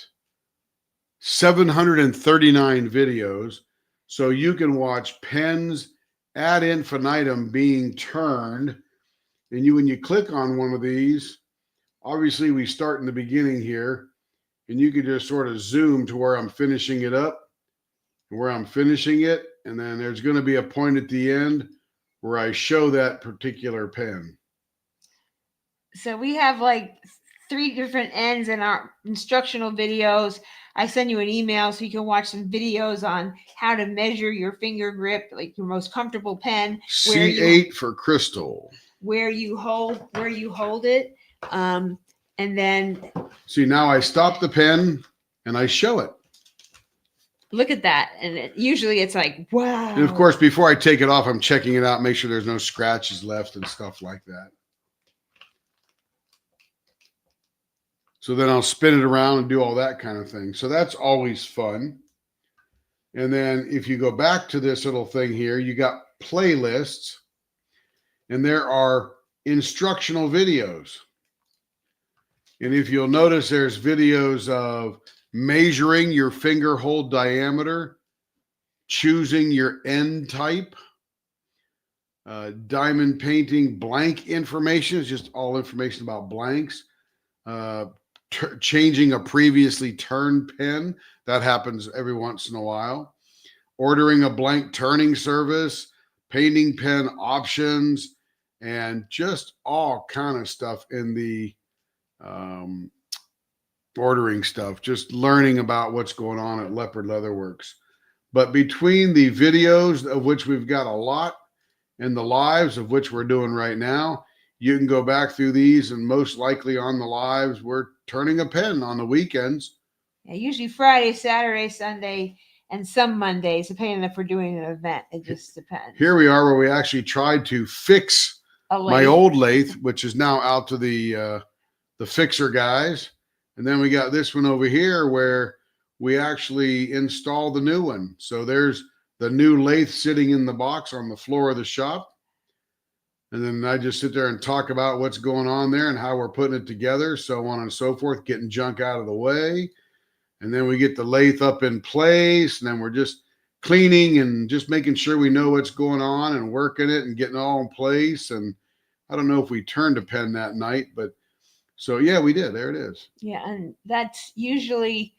Speaker 2: 739 videos. So you can watch pens ad infinitum being turned. And when you click on one of these, obviously we start in the beginning here, and you can just sort of zoom to where I'm finishing it up, where I'm finishing it. And then there's going to be a point at the end where I show that particular pen.
Speaker 1: So we have like 3 different ends in our instructional videos. I send you an email so you can watch some videos on how to measure your finger grip, like your most comfortable pen.
Speaker 2: C8 for crystal.
Speaker 1: Where you hold it. And then
Speaker 2: see, now I stop the pen and I show it.
Speaker 1: Look at that. And usually it's like, wow.
Speaker 2: And of course, before I take it off, I'm checking it out, make sure there's no scratches left and stuff like that. So then I'll spin it around and do all that kind of thing. So that's always fun. And then if you go back to this little thing here, you got playlists, and there are instructional videos. And if you'll notice, there's videos of measuring your finger hold diameter, choosing your end type, diamond painting blank information. It's just all information about blanks. Changing a previously turned pen. That happens every once in a while. Ordering a blank turning service, painting pen options, and just all kind of stuff in the ordering stuff, just learning about what's going on at Leopard Leatherworks. But between the videos, of which we've got a lot, and the lives, of which we're doing right now, you can go back through these, and most likely on the lives, we're turning a pen on the weekends.
Speaker 1: Yeah, usually Friday, Saturday, Sunday, and some Mondays, depending if we're doing an event. It just depends.
Speaker 2: Here we are, where we actually tried to fix my old lathe, which is now out to the fixer guys. And then we got this one over here where we actually installed the new one. So there's the new lathe sitting in the box on the floor of the shop. And then I just sit there and talk about what's going on there and how we're putting it together, so on and so forth, getting junk out of the way. And then we get the lathe up in place, and then we're just cleaning and just making sure we know what's going on and working it and getting it all in place. And I don't know if we turned a pen that night, but so yeah, we did. There it is.
Speaker 1: Yeah, and that's usually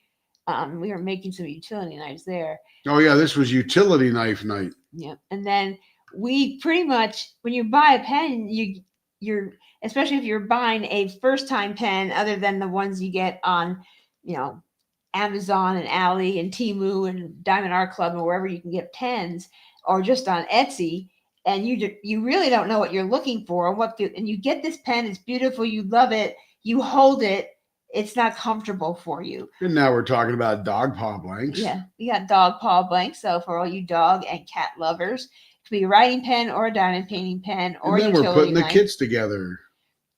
Speaker 1: we were making some utility knives there.
Speaker 2: Oh yeah, this was utility knife night.
Speaker 1: Yeah, and then we pretty much, when you buy a pen, you're especially if you're buying a first time pen, other than the ones you get on, Amazon and Ali and Temu and Diamond Art Club and wherever you can get pens, or just on Etsy, and you really don't know what you're looking for, and you get this pen, it's beautiful, you love it, you hold it, it's not comfortable for you.
Speaker 2: And now we're talking about dog paw blanks.
Speaker 1: Yeah, we got dog paw blanks. So for all you dog and cat lovers, it could be a writing pen or a diamond painting pen or
Speaker 2: and then
Speaker 1: utility
Speaker 2: we're putting
Speaker 1: knife.
Speaker 2: The kits together.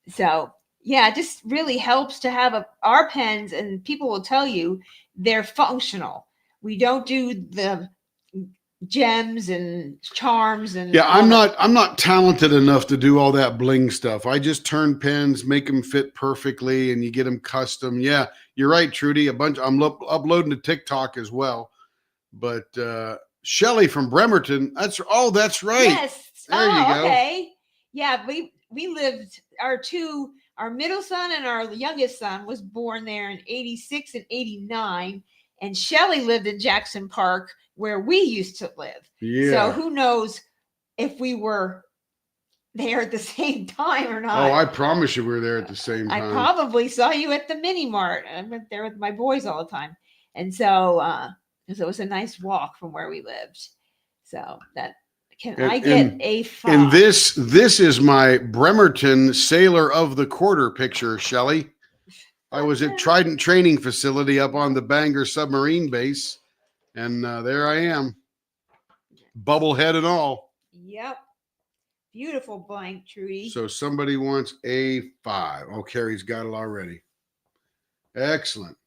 Speaker 1: So yeah, it just really helps to have our pens, and people will tell you they're functional. We don't do the gems and charms and
Speaker 2: I'm not talented enough to do all that bling stuff. I just turn pens, make them fit perfectly, and you get them custom. Yeah, you're right, Trudy. I'm uploading to TikTok as well. But Shelly from Bremerton, that's right.
Speaker 1: Yes.
Speaker 2: There you go.
Speaker 1: Okay. Yeah, we lived, our middle son and our youngest son was born there in 86 and 89, and Shelly lived in Jackson Park where we used to live.
Speaker 2: Yeah.
Speaker 1: So who knows if we were there at the same time or not.
Speaker 2: Oh, I promise you we were there at the same time.
Speaker 1: I probably saw you at the mini mart. I went there with my boys all the time. And so it was a nice walk from where we lived. So that I get a 5.
Speaker 2: And this is my Bremerton Sailor of the Quarter picture, Shelly. I was at Trident Training Facility up on the Bangor submarine base, and there I am, bubblehead and all.
Speaker 1: Yep. Beautiful blank, Trudy.
Speaker 2: So somebody wants a 5. Oh, Carrie's got it already. Excellent.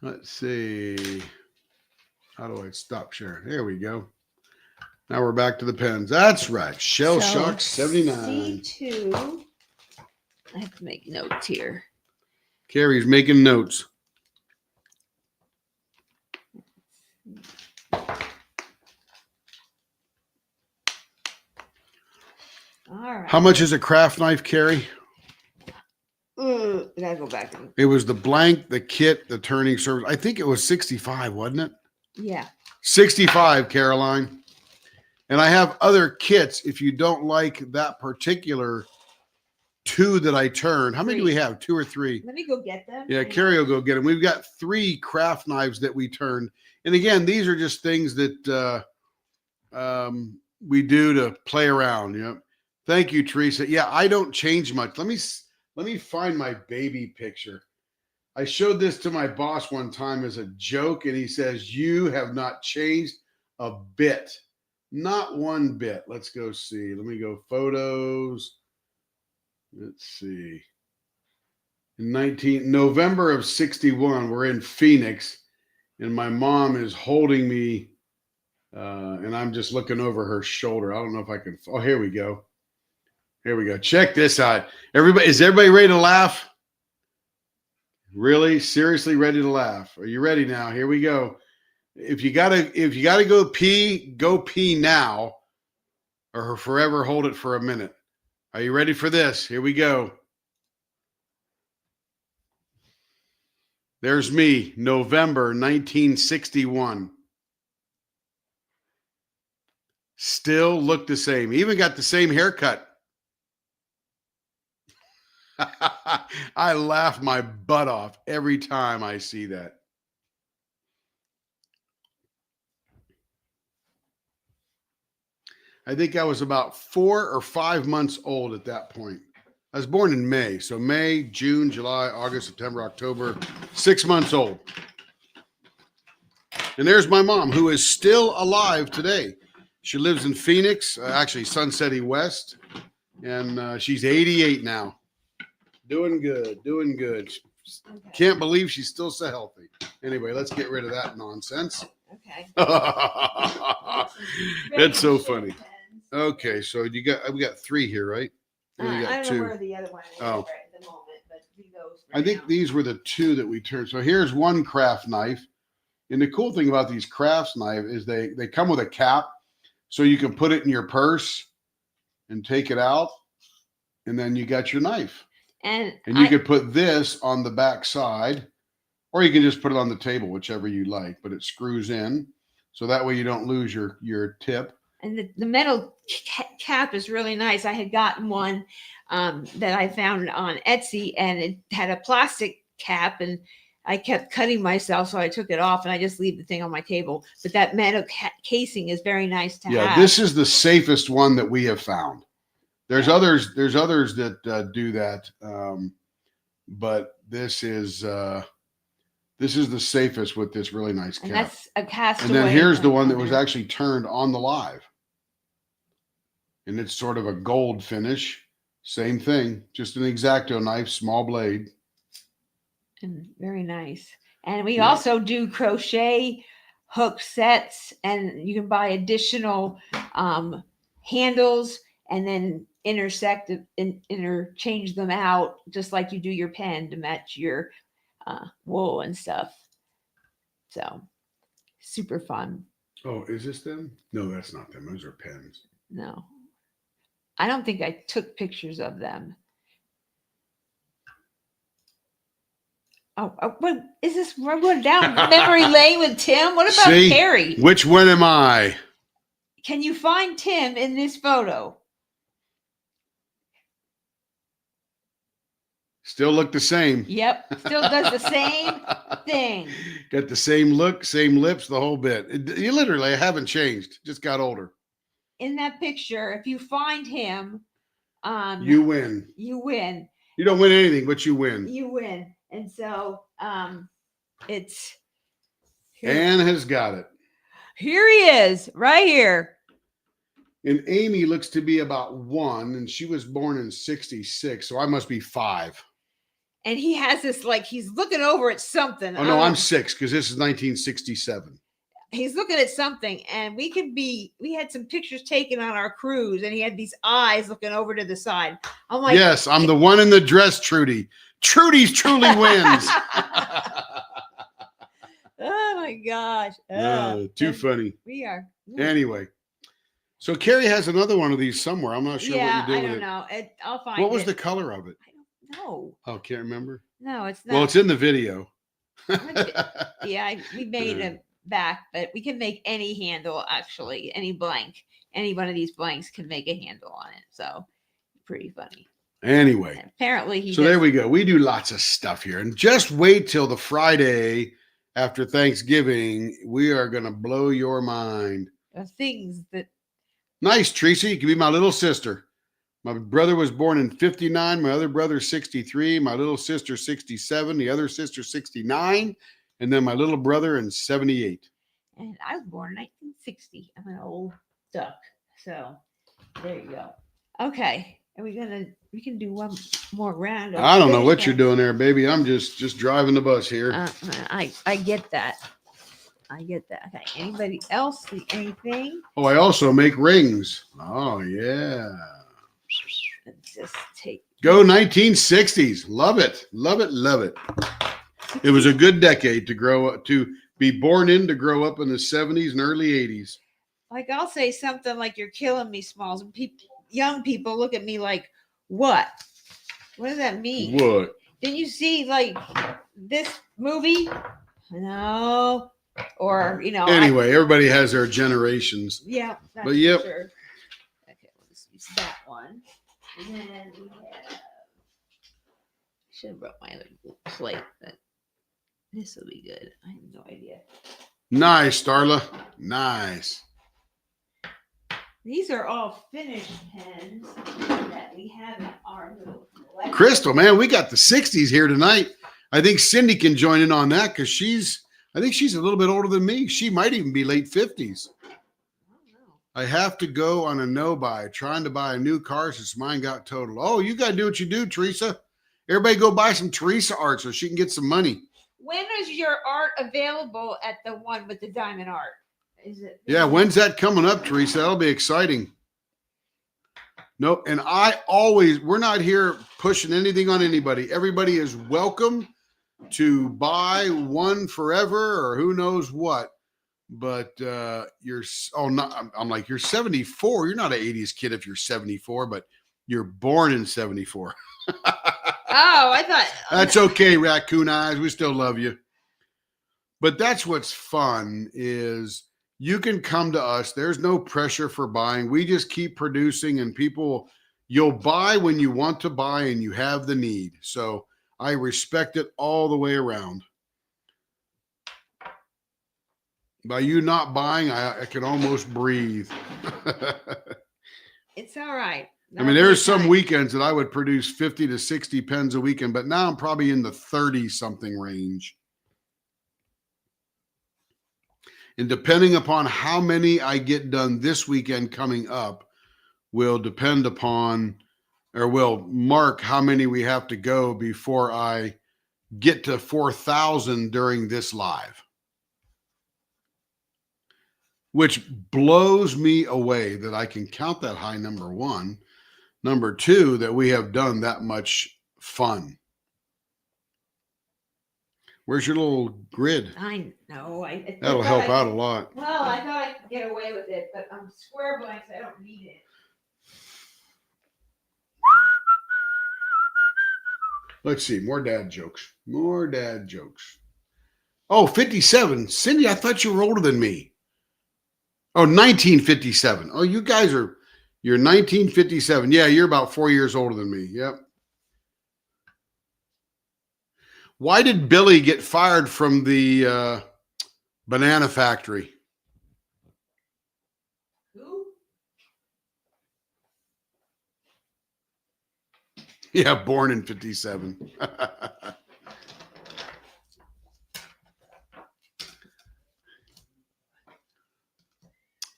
Speaker 2: Let's see. How do I stop sharing? There we go. Now we're back to the pens. That's right. Shell Shock 79.
Speaker 1: C2. I have to make notes here.
Speaker 2: Carrie's making notes.
Speaker 1: All right.
Speaker 2: How much is a craft knife, Carrie?
Speaker 1: I gotta go back.
Speaker 2: It was the blank, the kit, the turning surface. I think it was 65, wasn't it?
Speaker 1: Yeah.
Speaker 2: 65, Caroline. And I have other kits if you don't like that particular 2 that I turned. How many do we have? 2 or 3?
Speaker 1: Let me go get them.
Speaker 2: Yeah, Carrie will go get them. We've got 3 craft knives that we turned. And again, these are just things that we do to play around. You know. Thank you, Teresa. Yeah, I don't change much. Let me find my baby picture. I showed this to my boss one time as a joke, and he says, "You have not changed a bit. Not one bit." Let's go see. Let me go photos. Let's see. In November of 61, we're in Phoenix, and my mom is holding me, and I'm just looking over her shoulder. I don't know if I can. Oh, here we go. Here we go. Check this out. Is everybody ready to laugh? Really? Seriously ready to laugh? Are you ready now? Here we go. If you gotta go pee now, or forever hold it for a minute. Are you ready for this? Here we go. There's me, November 1961. Still look the same. Even got the same haircut. I laugh my butt off every time I see that. I think I was about 4 or 5 months old at that point. I was born in May. So May, June, July, August, September, October, 6 months old. And there's my mom, who is still alive today. She lives in Phoenix, actually Sunset West, and she's 88 now. Doing good. Okay. Can't believe she's still so healthy. Anyway, let's get rid of that nonsense.
Speaker 1: Okay.
Speaker 2: That's so funny. Okay, so we got 3 here, right? We only
Speaker 1: I
Speaker 2: got
Speaker 1: don't know
Speaker 2: 2.
Speaker 1: where the other one is
Speaker 2: Oh.
Speaker 1: right at the moment, but do those.
Speaker 2: I think these were the 2 that we turned. So here's one craft knife. And the cool thing about these crafts knife is they come with a cap, so you can put it in your purse and take it out, and then you got your knife.
Speaker 1: And
Speaker 2: you could put this on the back side, or you can just put it on the table, whichever you like. But it screws in, so that way you don't lose your tip.
Speaker 1: And the metal cap is really nice. I had gotten one that I found on Etsy, and it had a plastic cap, and I kept cutting myself, so I took it off, and I just leave the thing on my table. But that metal casing is very nice to have.
Speaker 2: Yeah, this is the safest one that we have found. There's others that do that, but this is the safest with this really nice cap.
Speaker 1: And that's a castaway.
Speaker 2: And then here's the one that was actually turned on the live. And it's sort of a gold finish. Same thing, just an X-Acto knife, small blade.
Speaker 1: And very nice. And we also do crochet hook sets, and you can buy additional handles and then interchange them out, just like you do your pen to match your wool and stuff. So super fun.
Speaker 2: Oh, is this them? No, that's not them. Those are pens.
Speaker 1: No, I don't think I took pictures of them. Oh, what is this? We're going down memory lane with Tim. What about Carrie?
Speaker 2: Which one am I?
Speaker 1: Can you find Tim in this photo?
Speaker 2: Still look the same.
Speaker 1: Yep, still does the same thing.
Speaker 2: Got the same look, same lips, the whole bit. You literally haven't changed. Just got older.
Speaker 1: In that picture, if you find him,
Speaker 2: you win.
Speaker 1: You win.
Speaker 2: You don't win anything, but you win.
Speaker 1: You win. And so it's
Speaker 2: Anne has got it.
Speaker 1: Here he is, right here.
Speaker 2: And Amy looks to be about 1, and she was born in 66, so I must be 5.
Speaker 1: And he has this, like, he's looking over at something.
Speaker 2: Oh, no, I'm 6 because this is 1967.
Speaker 1: He's looking at something, and we had some pictures taken on our cruise, and he had these eyes looking over to the side. I'm like,
Speaker 2: yes, I'm the one in the dress, Trudy. Trudy's truly wins.
Speaker 1: Oh my gosh.
Speaker 2: Too funny.
Speaker 1: We are.
Speaker 2: Anyway. So Carrie has another one of these somewhere. I'm not sure what you do with it.
Speaker 1: I don't know. I'll find it.
Speaker 2: What was the color of it?
Speaker 1: I don't know.
Speaker 2: Oh, can't remember?
Speaker 1: No, it's not.
Speaker 2: Well, it's in the video.
Speaker 1: Yeah, we made a back, but we can make any handle, actually. Any blank. Any one of these blanks can make a handle on it. So pretty funny.
Speaker 2: Anyway.
Speaker 1: And apparently
Speaker 2: So there we go. We do lots of stuff here. And just wait till the Friday after Thanksgiving. We are going to blow your mind.
Speaker 1: Things that.
Speaker 2: Nice, Tracy. You can be my little sister. My brother was born in 59. My other brother 63. My little sister 67. The other sister 69. And then my little brother in 78.
Speaker 1: And I was born in 1960. I'm an old duck. So there you go. Okay. Are we can do one more round.
Speaker 2: I don't know what you're doing there, baby. I'm just driving the bus here.
Speaker 1: I get that. I get that. Okay. Anybody else see anything?
Speaker 2: Oh, I also make rings. Oh, yeah.
Speaker 1: Let's just take.
Speaker 2: Go 1960s. Love it. Love it. Love it. It was a good decade to grow up, to be born in, to grow up in the 70s and early 80s.
Speaker 1: Like, I'll say something like, "You're killing me, Smalls." And young people look at me like, "What? What does that mean?"
Speaker 2: What?
Speaker 1: Didn't you see, like, this movie? No. Or,
Speaker 2: Anyway, everybody has their generations.
Speaker 1: Yeah.
Speaker 2: But yep.
Speaker 1: Sure. Okay, let's use that one. And then we have. Should have brought my other plate, but this will be good. I have no idea.
Speaker 2: Nice, Starla. Nice.
Speaker 1: These are all finished pens that we have in our little collection.
Speaker 2: Crystal, man, we got the 60s here tonight. I think Cindy can join in on that because I think she's a little bit older than me. She might even be late 50s. I have to go on a no-buy, trying to buy a new car since mine got totaled. Oh, you got to do what you do, Teresa. Everybody go buy some Teresa art so she can get some money.
Speaker 1: When is your art available at the one with the diamond art? Is it?
Speaker 2: Yeah, when's that coming up, Teresa? That'll be exciting. Nope. And we're not here pushing anything on anybody. Everybody is welcome to buy one forever or who knows what. But I'm like, you're 74. You're not an 80s kid if you're 74, but you're born in 74.
Speaker 1: Oh, I thought
Speaker 2: That's okay, Raccoon Eyes. We still love you. But that's what's fun is you can come to us. There's no pressure for buying. We just keep producing and you'll buy when you want to buy and you have the need. So I respect it all the way around. By you not buying, I can almost breathe.
Speaker 1: It's all right.
Speaker 2: I mean, there's some weekends that I would produce 50 to 60 pens a weekend, but now I'm probably in the 30 something range. And depending upon how many I get done this weekend coming up will depend upon or will mark how many we have to go before I get to 4,000 during this live. Which blows me away that I can count that high, number one. Number two, that we have done that much fun. Where's your little grid?
Speaker 1: I know.
Speaker 2: That'll help out a lot.
Speaker 1: Well, I thought I could get away with it, but square blanks, I don't need it.
Speaker 2: Let's see. More dad jokes. More dad jokes. Oh, 57. Cindy, I thought you were older than me. Oh, 1957. Oh, you're 1957. Yeah, you're about 4 years older than me. Yep. Why did Billy get fired from the banana factory?
Speaker 1: Who?
Speaker 2: Yeah, born in 57.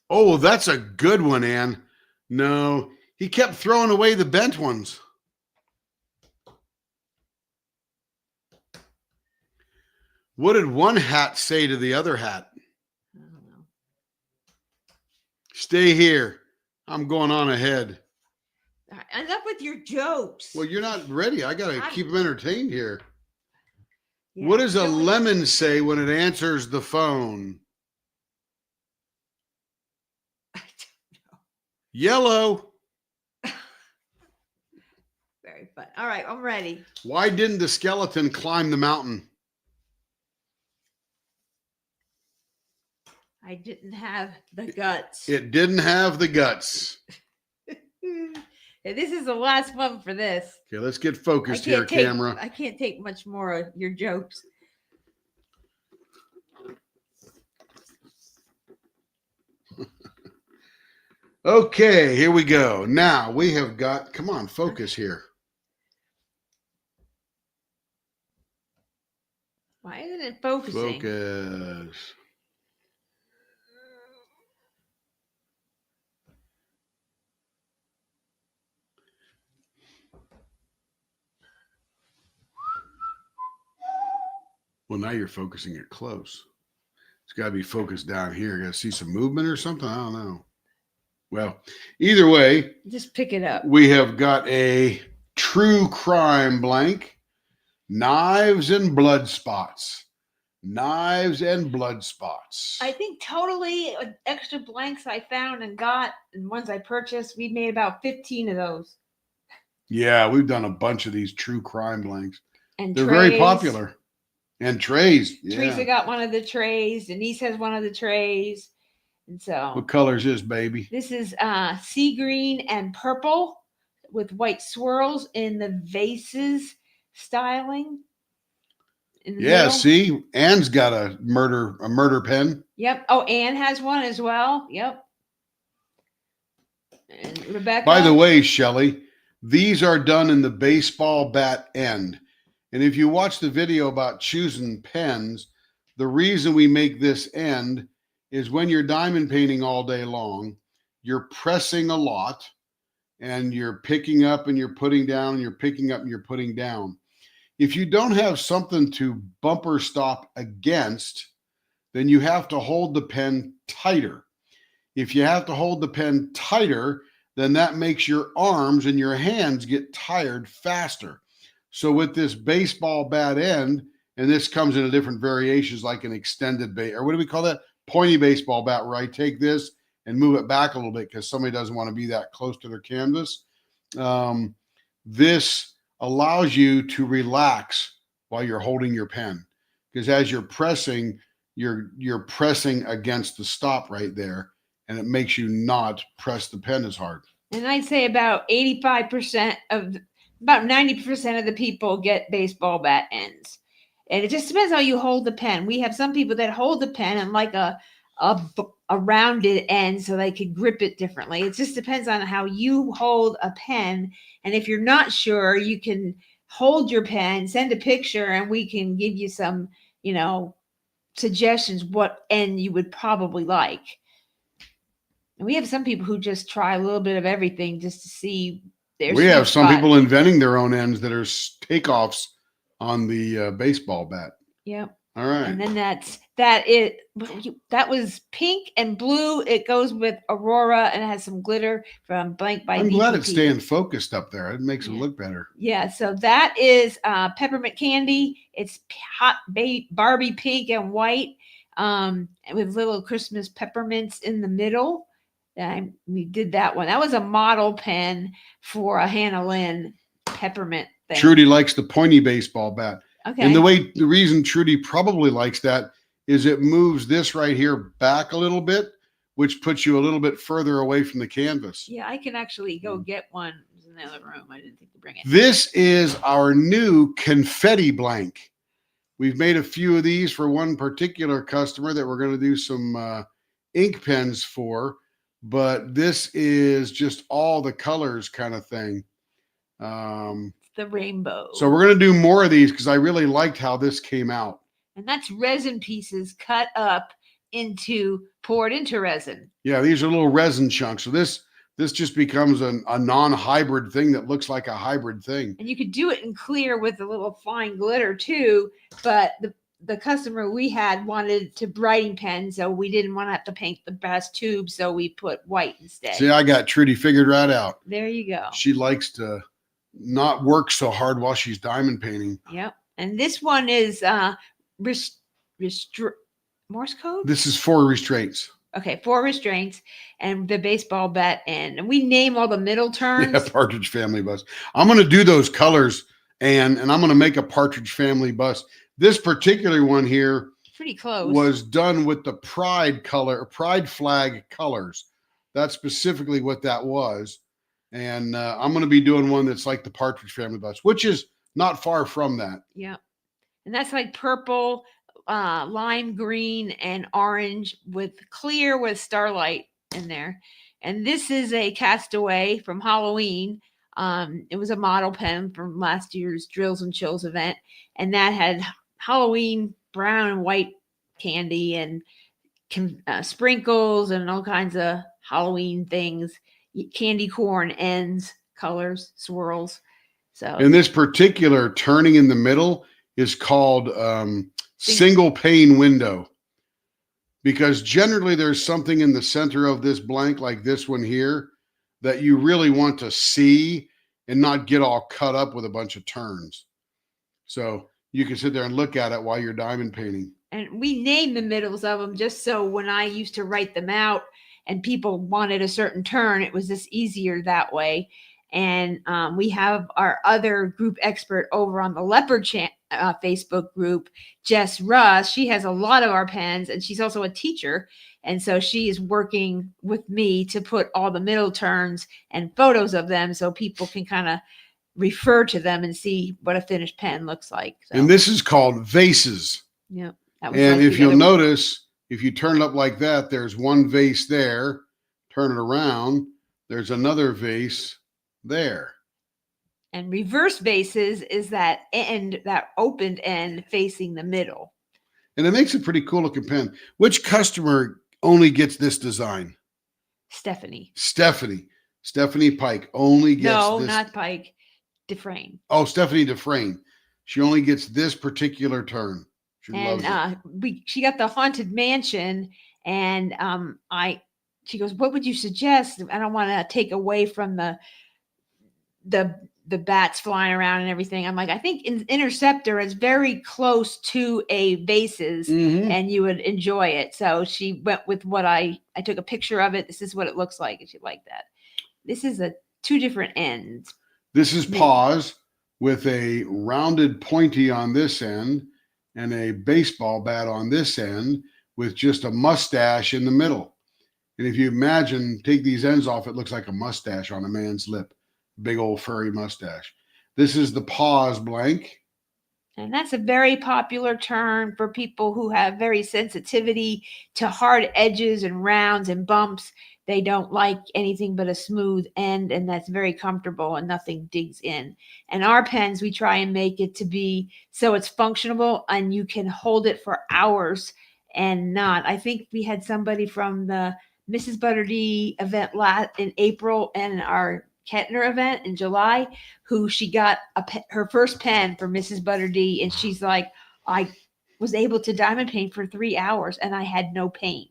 Speaker 2: Oh, that's a good one, Ann. No, he kept throwing away the bent ones. What did one hat say to the other hat?
Speaker 1: I don't know.
Speaker 2: Stay here. I'm going on ahead.
Speaker 1: Enough with your jokes.
Speaker 2: Well, you're not ready. I got to keep them entertained here.
Speaker 1: Yeah,
Speaker 2: what does a lemon say when it answers the phone?
Speaker 1: I don't know.
Speaker 2: Yellow.
Speaker 1: Very fun. All right, I'm ready.
Speaker 2: Why didn't the skeleton climb the mountain?
Speaker 1: I didn't have the guts.
Speaker 2: It didn't have the guts.
Speaker 1: This is the last one for this.
Speaker 2: Okay, let's get focused here, camera.
Speaker 1: I can't take much more of your jokes.
Speaker 2: Okay, here we go. Now we have got, come on, focus here.
Speaker 1: Why isn't it focusing?
Speaker 2: Focus. Well, now you're focusing it close. It's got to be focused down here. Got to see some movement or something. I don't know. Well, either way,
Speaker 1: just pick it up.
Speaker 2: We have got a true crime blank, knives and blood spots. Knives and blood spots.
Speaker 1: I think totally extra blanks I found and got and ones I purchased, we made about 15 of those.
Speaker 2: Yeah, we've done a bunch of these true crime blanks.
Speaker 1: And
Speaker 2: they're very popular. And trays. Yeah.
Speaker 1: Teresa got one of the trays. Denise has one of the trays. And so
Speaker 2: what color is this, baby?
Speaker 1: This is sea green and purple with white swirls in the vases styling.
Speaker 2: Yeah, middle. See, Ann's got a murder pen.
Speaker 1: Yep. Oh, Ann has one as well. Yep. And Rebecca.
Speaker 2: By the way, Shelly, these are done in the baseball bat end. And if you watch the video about choosing pens, the reason we make this end is when you're diamond painting all day long, you're pressing a lot and you're picking up and you're putting down and you're picking up and you're putting down. If you don't have something to bumper stop against, then you have to hold the pen tighter. If you have to hold the pen tighter, then that makes your arms and your hands get tired faster. So with this baseball bat end, and this comes in a different variations like an extended bait, or what do we call that? Pointy baseball bat, where I take this and move it back a little bit because somebody doesn't want to be that close to their canvas. This allows you to relax while you're holding your pen, because as you're pressing, you're pressing against the stop right there, and it makes you not press the pen as hard.
Speaker 1: And I'd say about 85% of, about 90% of the people get baseball bat ends. And it just depends how you hold the pen. We have some people that hold the pen and like a rounded end so they could grip it differently. It just depends on how you hold a pen. And if you're not sure, you can hold your pen, send a picture, and we can give you some, suggestions what end you would probably like. And we have some people who just try a little bit of everything just to see their
Speaker 2: We have some
Speaker 1: spot.
Speaker 2: people inventing their own ends that are takeoffs on the baseball bat.
Speaker 1: Yep.
Speaker 2: All right.
Speaker 1: And then that was pink and blue. It goes with Aurora and it has some glitter from Blank by
Speaker 2: I'm
Speaker 1: BPP.
Speaker 2: glad it's staying focused up there. It makes it look better.
Speaker 1: Yeah, so that is peppermint candy. It's hot Barbie pink and white, with little Christmas peppermints in the middle. We did that one. That was a model pen for a Hannah Lynn peppermint thing.
Speaker 2: Trudy likes the pointy baseball bat.
Speaker 1: Okay.
Speaker 2: And the reason Trudy probably likes that is it moves this right here back a little bit, which puts you a little bit further away from the canvas.
Speaker 1: Yeah, I can actually go get one in the other room. I didn't think to bring it.
Speaker 2: This is our new confetti blank. We've made a few of these for one particular customer that we're going to do some ink pens for, but this is just all the colors kind of thing.
Speaker 1: The rainbow.
Speaker 2: So we're going to do more of these because I really liked how this came out.
Speaker 1: And that's resin pieces cut up poured into resin.
Speaker 2: Yeah, these are little resin chunks. So this just becomes a non-hybrid thing that looks like a hybrid thing.
Speaker 1: And you could do it in clear with a little fine glitter too, but the customer we had wanted to brighten pen, so we didn't want to have to paint the brass tube, so we put white instead.
Speaker 2: See, I got Trudy figured right out.
Speaker 1: There you go.
Speaker 2: She likes to not work so hard while she's diamond painting.
Speaker 1: Yep. And this one is Morse code?
Speaker 2: This is 4 restraints.
Speaker 1: Okay, 4 restraints and the baseball bat end. And we name all the middle turns.
Speaker 2: Yeah, Partridge Family bus. I'm going to do those colors, and I'm going to make a Partridge Family bus. This particular one here,
Speaker 1: pretty close,
Speaker 2: was done with the pride flag colors. That's specifically what that was. And I'm going to be doing one that's like the Partridge Family bus, which is not far from that.
Speaker 1: Yeah. And that's like purple, lime green, and orange with clear with starlight in there. And this is a Castaway from Halloween. It was a model pen from last year's Drills and Chills event. And that had Halloween brown and white candy and sprinkles and all kinds of Halloween things. Candy corn ends, colors, swirls. So
Speaker 2: in this particular turning in the middle is called single pane window, because generally there's something in the center of this blank like this one here that you really want to see and not get all cut up with a bunch of turns. So you can sit there and look at it while you're diamond painting. And
Speaker 1: we name the middles of them just so when I used to write them out and people wanted a certain turn, it was just easier that way. And we have our other group expert over on the Leopard Facebook group, Jess Russ. She has a lot of our pens, and she's also a teacher. And so she is working with me to put all the middle turns and photos of them so people can kind of refer to them and see what a finished pen looks like. So.
Speaker 2: And this is called vases.
Speaker 1: Yep.
Speaker 2: And if you'll notice, if you turn it up like that, there's one vase there. Turn it around. There's another vase there.
Speaker 1: And reverse vases is that end, that opened end facing the middle.
Speaker 2: And it makes a pretty cool looking pen. Which customer only gets this design?
Speaker 1: Stephanie
Speaker 2: Pike only gets
Speaker 1: No,
Speaker 2: this.
Speaker 1: not Pike. Dufresne.
Speaker 2: Oh, Stephanie Dufresne. She only gets this particular turn. She loves it.
Speaker 1: She got the Haunted Mansion, and she goes, what would you suggest? I don't want to take away from the bats flying around and everything. I'm like, I think Interceptor is very close to a bases
Speaker 2: Mm-hmm.
Speaker 1: and you would enjoy it. So she went with what I took a picture of it. This is what it looks like. And she liked that. This is a two different ends.
Speaker 2: This is pause with a rounded pointy on this end and a baseball bat on this end with just a mustache in the middle. And if you imagine, take these ends off, it looks like a mustache on a man's lip. Big old furry mustache. This is the pause blank.
Speaker 1: And that's a very popular term for people who have very sensitivity to hard edges and rounds and bumps. They don't like anything but a smooth end, and that's very comfortable and nothing digs in. And our pens, we try and make it to be so it's functional and you can hold it for hours and not. I think we had somebody from the Mrs. ButterD event in April and our Kettner event in July who she got her first pen for Mrs. ButterD, and she's like, I was able to diamond paint for 3 hours and I had no pain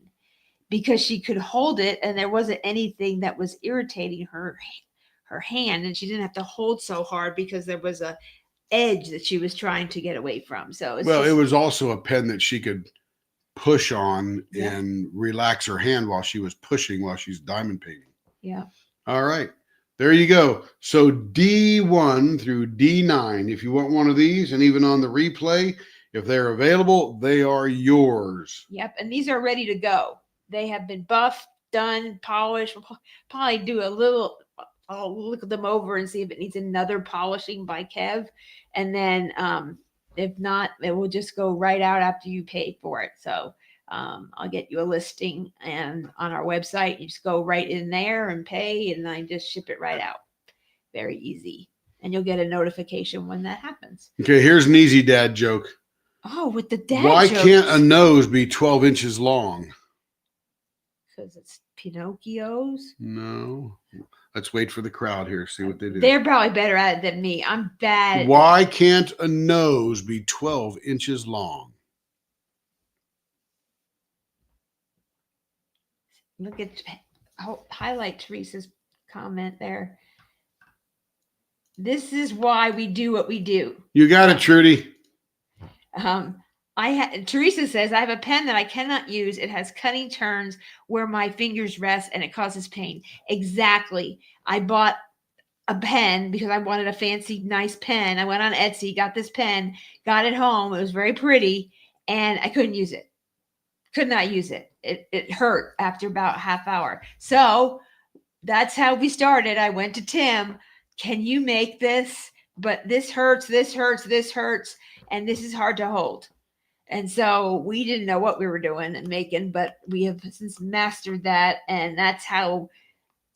Speaker 1: because she could hold it and there wasn't anything that was irritating her hand, and she didn't have to hold so hard because there was a edge that she was trying to get away from. So
Speaker 2: it was also a pen that she could push on
Speaker 1: Yeah.
Speaker 2: and relax her hand while she was pushing while she's diamond painting.
Speaker 1: Yeah.
Speaker 2: All right. There you go. So D1 through D9, if you want one of these, and even on the replay, if they're available, they are yours.
Speaker 1: Yep. And these are ready to go. They have been buffed, done, polished. We'll probably do a little, I'll look them over and see if it needs another polishing by Kev. And then if not, it will just go right out after you pay for it. So I'll get you a listing and on our website, you just go right in there and pay, and I just ship it right out. Very easy. And you'll get a notification when that happens.
Speaker 2: Okay, here's an easy dad joke.
Speaker 1: Oh, with the dad
Speaker 2: Why
Speaker 1: jokes.
Speaker 2: can't a nose be 12 inches long?
Speaker 1: Because it's Pinocchio's.
Speaker 2: No. Let's wait for the crowd here, see what they do.
Speaker 1: They're probably better at it than me. I'm bad.
Speaker 2: Why can't a nose be 12 inches long?
Speaker 1: Look at, highlight Teresa's comment there. This is why we do what we do.
Speaker 2: You got it, Trudy.
Speaker 1: Teresa says, I have a pen that I cannot use. It has cutting turns where my fingers rest and it causes pain. Exactly. I bought a pen because I wanted a fancy, nice pen. I went on Etsy, got this pen, got it home. It was very pretty, and I couldn't use it. Could not use it. It hurt after about a half hour. So that's how we started. I went to Tim. Can you make this? But this hurts, this hurts, this hurts, and this is hard to hold. And so we didn't know what we were doing and making, but we have since mastered that. And that's how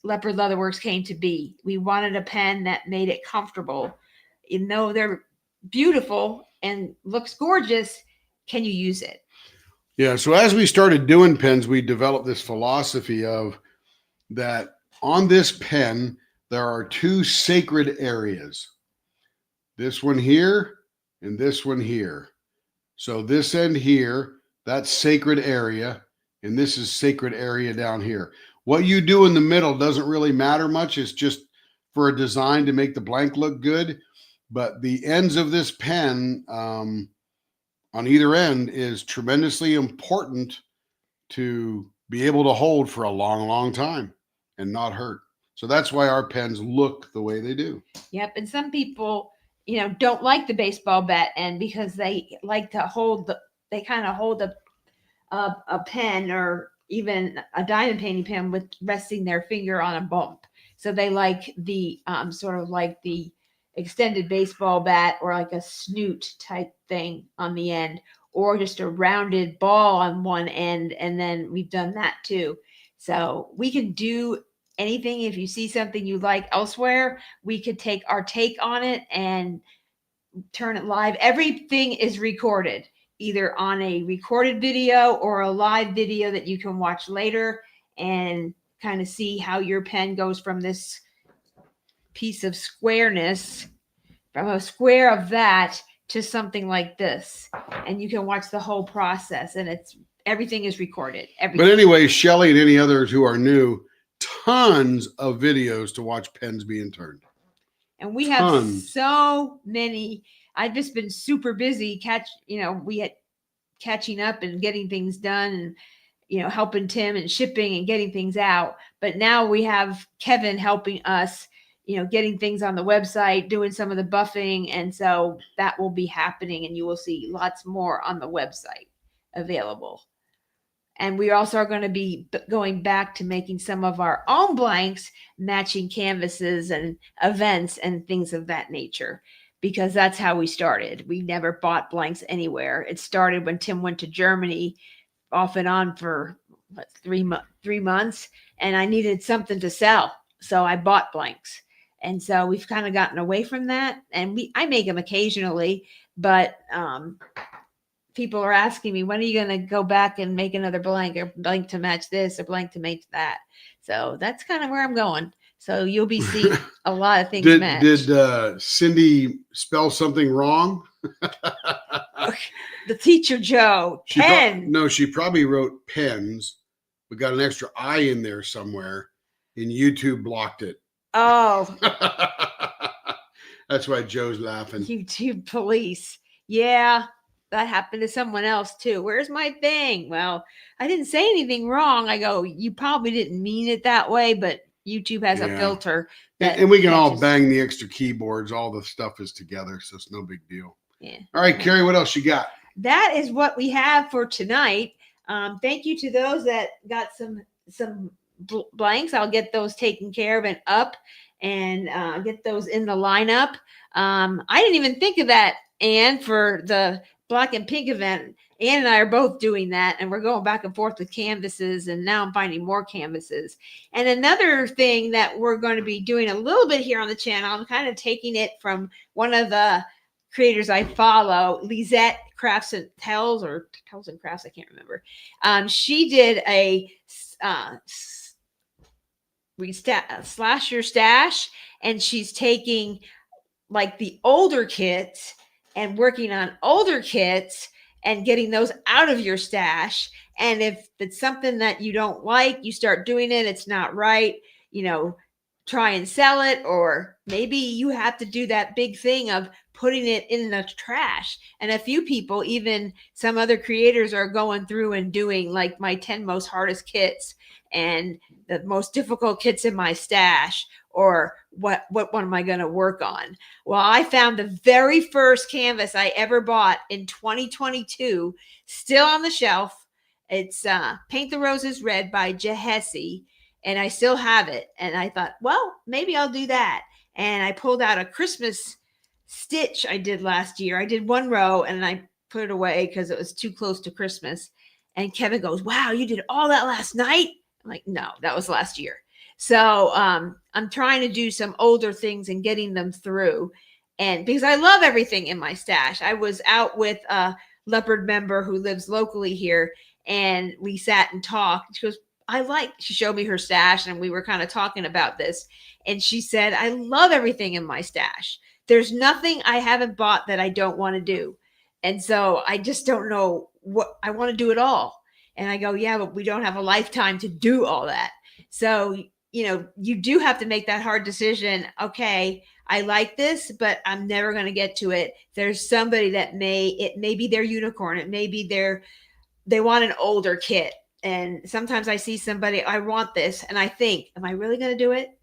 Speaker 1: Leopard Leatherworks came to be. We wanted a pen that made it comfortable. Even though they're beautiful and looks gorgeous, can you use it?
Speaker 2: Yeah, so as we started doing pens, we developed this philosophy of that on this pen, there are two sacred areas. This one here and this one here. So this end here, that's sacred area, and this is sacred area down here. What you do in the middle doesn't really matter much. It's just for a design to make the blank look good. But the ends of this pen on either end is tremendously important to be able to hold for a long, long time and not hurt. So that's why our pens look the way they do.
Speaker 1: Yep. And some people, don't like the baseball bat end because they like to hold they kind of hold a pen or even a diamond painting pen with resting their finger on a bump. So they like the sort of like the extended baseball bat or like a snoot type thing on the end, or just a rounded ball on one end. And then we've done that too. So we can do anything. If you see something you like elsewhere, we could take our take on it and turn it live. Everything is recorded, either on a recorded video or a live video that you can watch later and kind of see how your pen goes from this piece of squareness, from a square of that to something like this. And you can watch the whole process, and it's everything is recorded.
Speaker 2: But
Speaker 1: Everything.
Speaker 2: anyway, Shelly and any others who are new, tons of videos to watch pens being turned.
Speaker 1: And we have so many. I've just been super busy we had catching up and getting things done and helping Tim and shipping and getting things out. But now we have Kevin helping us, getting things on the website, doing some of the buffing. And so that will be happening, and you will see lots more on the website available. And we also are going to be going back to making some of our own blanks, matching canvases and events and things of that nature, because that's how we started. We never bought blanks anywhere. It started when Tim went to Germany off and on for 3 months, and I needed something to sell. So I bought blanks. And so we've kind of gotten away from that. And I make them occasionally, but people are asking me, when are you going to go back and make another blank, or blank to match this, or blank to match that? So that's kind of where I'm going. So you'll be seeing a lot of things matched.
Speaker 2: Did Cindy spell something wrong?
Speaker 1: The teacher, Joe.
Speaker 2: She probably wrote pens, but got an extra I in there somewhere, and YouTube blocked it.
Speaker 1: Oh.
Speaker 2: That's why Joe's laughing.
Speaker 1: YouTube police. Yeah, that happened to someone else too. Where's my thing? Well, I didn't say anything wrong. I go, you probably didn't mean it that way, but YouTube has a filter.
Speaker 2: And we can all bang the extra keyboards. All the stuff is together, so it's no big deal.
Speaker 1: Yeah.
Speaker 2: All right, Carrie, what else you got?
Speaker 1: That is what we have for tonight. Thank you to those that got some blanks. I'll get those taken care of and up, and get those in the lineup. I didn't even think of that, Anne, for the black and pink event. Anne and I are both doing that, and we're going back and forth with canvases, and now I'm finding more canvases. And another thing that we're going to be doing a little bit here on the channel, I'm kind of taking it from one of the creators I follow, Lisette Crafts and Tells, or Tells and Crafts, I can't remember. She did a slash your stash, and she's taking like the older kits and working on older kits and getting those out of your stash. And if it's something that you don't like, you start doing it, it's not right, try and sell it. Or maybe you have to do that big thing of putting it in the trash. And a few people, even some other creators, are going through and doing like my 10 most hardest kits and the most difficult kits in my stash, or what one am I going to work on? Well, I found the very first canvas I ever bought in 2022, still on the shelf. It's Paint the Roses Red by Jahesi, and I still have it. And I thought, well, maybe I'll do that. And I pulled out a Christmas stitch I did last year. I did one row and I put it away because it was too close to Christmas. And Kevin goes, wow, you did all that last night? I'm like, no, that was last year. So I'm trying to do some older things and getting them through. And because I love everything in my stash. I was out with a Leopard member who lives locally here, and we sat and talked. She goes, she showed me her stash, and we were kind of talking about this. And she said, I love everything in my stash. There's nothing I haven't bought that I don't want to do. And so I just don't know what I want to do it all. And I go, yeah, but we don't have a lifetime to do all that. So, you do have to make that hard decision. Okay, I like this, but I'm never going to get to it. There's somebody that may be their unicorn. It may be they want an older kit. And sometimes I see somebody, I want this. And I think, am I really going to do it?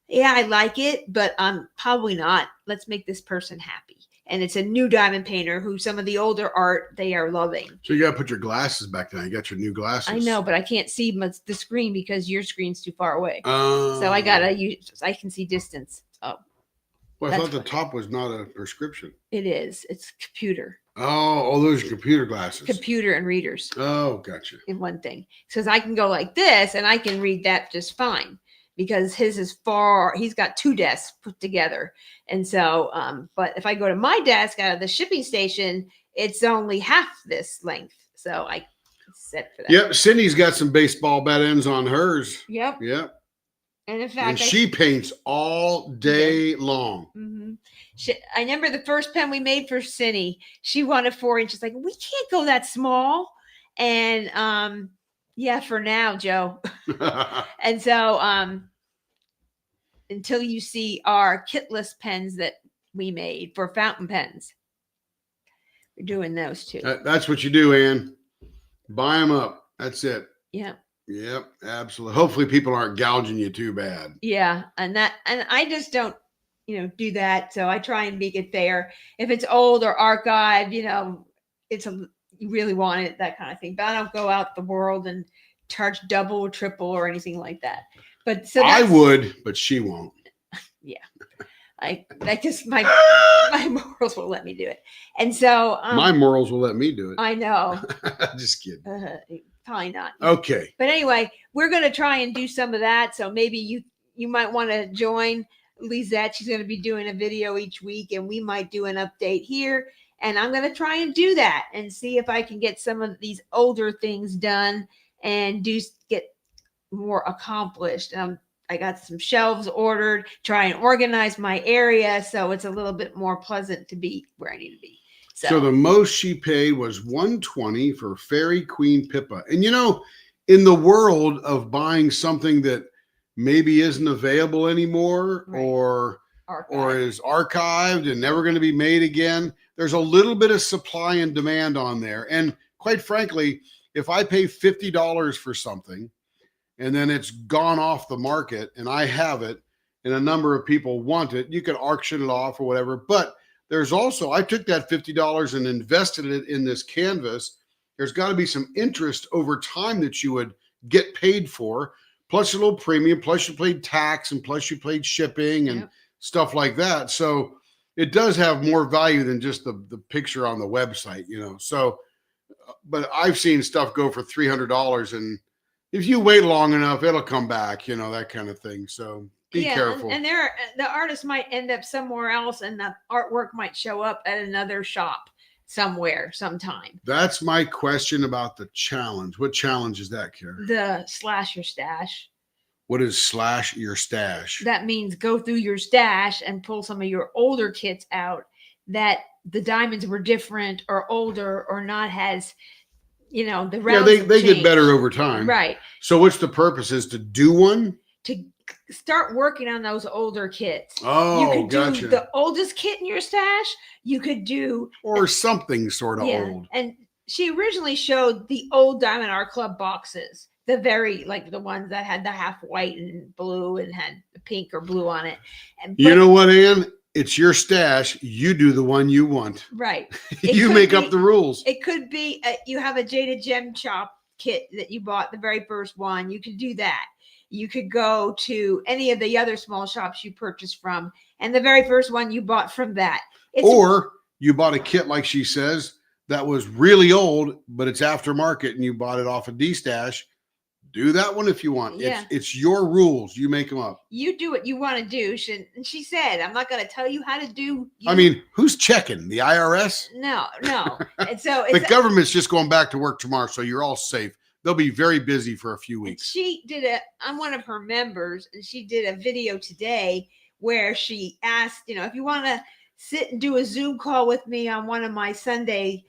Speaker 1: Yeah, I like it, but I'm probably not. Let's make this person happy. And it's a new diamond painter who some of the older art they are loving.
Speaker 2: So you got to put your glasses back down. You got your new glasses.
Speaker 1: I know, but I can't see the screen because your screen's too far away. So I can see distance. Oh.
Speaker 2: Well, I thought the top was not a prescription.
Speaker 1: It is. It's computer.
Speaker 2: Oh, those are computer glasses.
Speaker 1: Computer and readers.
Speaker 2: Oh, gotcha.
Speaker 1: In one thing. Because I can go like this and I can read that just fine. Because his is he's got 2 desks put together. And so, but if I go to my desk out of the shipping station, it's only half this length. So I set for that.
Speaker 2: Yep. Cindy's got some baseball bat ends on hers.
Speaker 1: Yep. And in fact,
Speaker 2: she paints all day long.
Speaker 1: Mm-hmm. I remember the first pen we made for Cindy. She wanted 4 inches. Like, we can't go that small. And yeah, for now, Joe. And so until you see our kitless pens that we made for fountain pens, we're doing those too.
Speaker 2: That's what you do, Ann. Buy them up. That's it.
Speaker 1: Yeah.
Speaker 2: Yep, absolutely. Hopefully people aren't gouging you too bad.
Speaker 1: Yeah, and I just don't, do that. So I try and make it fair. If it's old or archived, you really want it, that kind of thing. But I don't go out the world and charge double or triple or anything like that. But so
Speaker 2: I would, but she won't.
Speaker 1: Yeah. I just my morals will let me do it. And so
Speaker 2: my morals will let me do it.
Speaker 1: I know.
Speaker 2: Just kidding.
Speaker 1: Probably not.
Speaker 2: Okay.
Speaker 1: But anyway, we're going to try and do some of that. So maybe you might want to join Lizette. She's going to be doing a video each week, and we might do an update here. And I'm going to try and do that and see if I can get some of these older things done and get more accomplished. I got some shelves ordered, try and organize my area so it's a little bit more pleasant to be where I need to be.
Speaker 2: So the most she paid was $120 for Fairy Queen Pippa. And in the world of buying something that maybe isn't available anymore, right, or is archived and never going to be made again, there's a little bit of supply and demand on there. And quite frankly, if I pay $50 for something and then it's gone off the market and I have it and a number of people want it, you can auction it off or whatever. But there's also, I took that $50 and invested it in this canvas. There's got to be some interest over time that you would get paid for, plus a little premium, plus you paid tax, and plus you paid shipping and stuff like that. So it does have more value than just the picture on the website, So, but I've seen stuff go for $300, and if you wait long enough, it'll come back, that kind of thing. So be careful.
Speaker 1: And the artist might end up somewhere else, and the artwork might show up at another shop somewhere sometime.
Speaker 2: That's my question about the challenge. What challenge is that, Kara?
Speaker 1: The slash your stash.
Speaker 2: What is slash your stash?
Speaker 1: That means go through your stash and pull some of your older kits out that the diamonds were different or older or not as, the rounds.
Speaker 2: Yeah, they get better over time.
Speaker 1: Right.
Speaker 2: So what's the purpose? Is to do one?
Speaker 1: To start working on those older kits.
Speaker 2: Oh,
Speaker 1: you could
Speaker 2: gotcha.
Speaker 1: do the oldest kit in your stash. You could do
Speaker 2: something sort of old.
Speaker 1: And she originally showed the old Diamond Art Club boxes, the very the ones that had the half white and blue and had pink or blue on it.
Speaker 2: You know what, Ann? It's your stash. You do the one you want.
Speaker 1: Right.
Speaker 2: You make up the rules.
Speaker 1: It could be you have a Jaded Gem Shop kit that you bought, the very first one. You could do that. You could go to any of the other small shops you purchased from, and the very first one you bought from that.
Speaker 2: Or you bought a kit, like she says, that was really old, but it's aftermarket, and you bought it off a D-stash. Do that one if you want.
Speaker 1: Yeah.
Speaker 2: It's your rules. You make them up.
Speaker 1: You do what you want to do. And she said, I'm not going to tell you how to do.
Speaker 2: I mean, who's checking? The IRS?
Speaker 1: No. And so
Speaker 2: the government's just going back to work tomorrow, so you're all safe. They'll be very busy for a few weeks.
Speaker 1: She did I'm one of her members, and she did a video today where she asked, if you want to sit and do a Zoom call with me on one of my Sunday,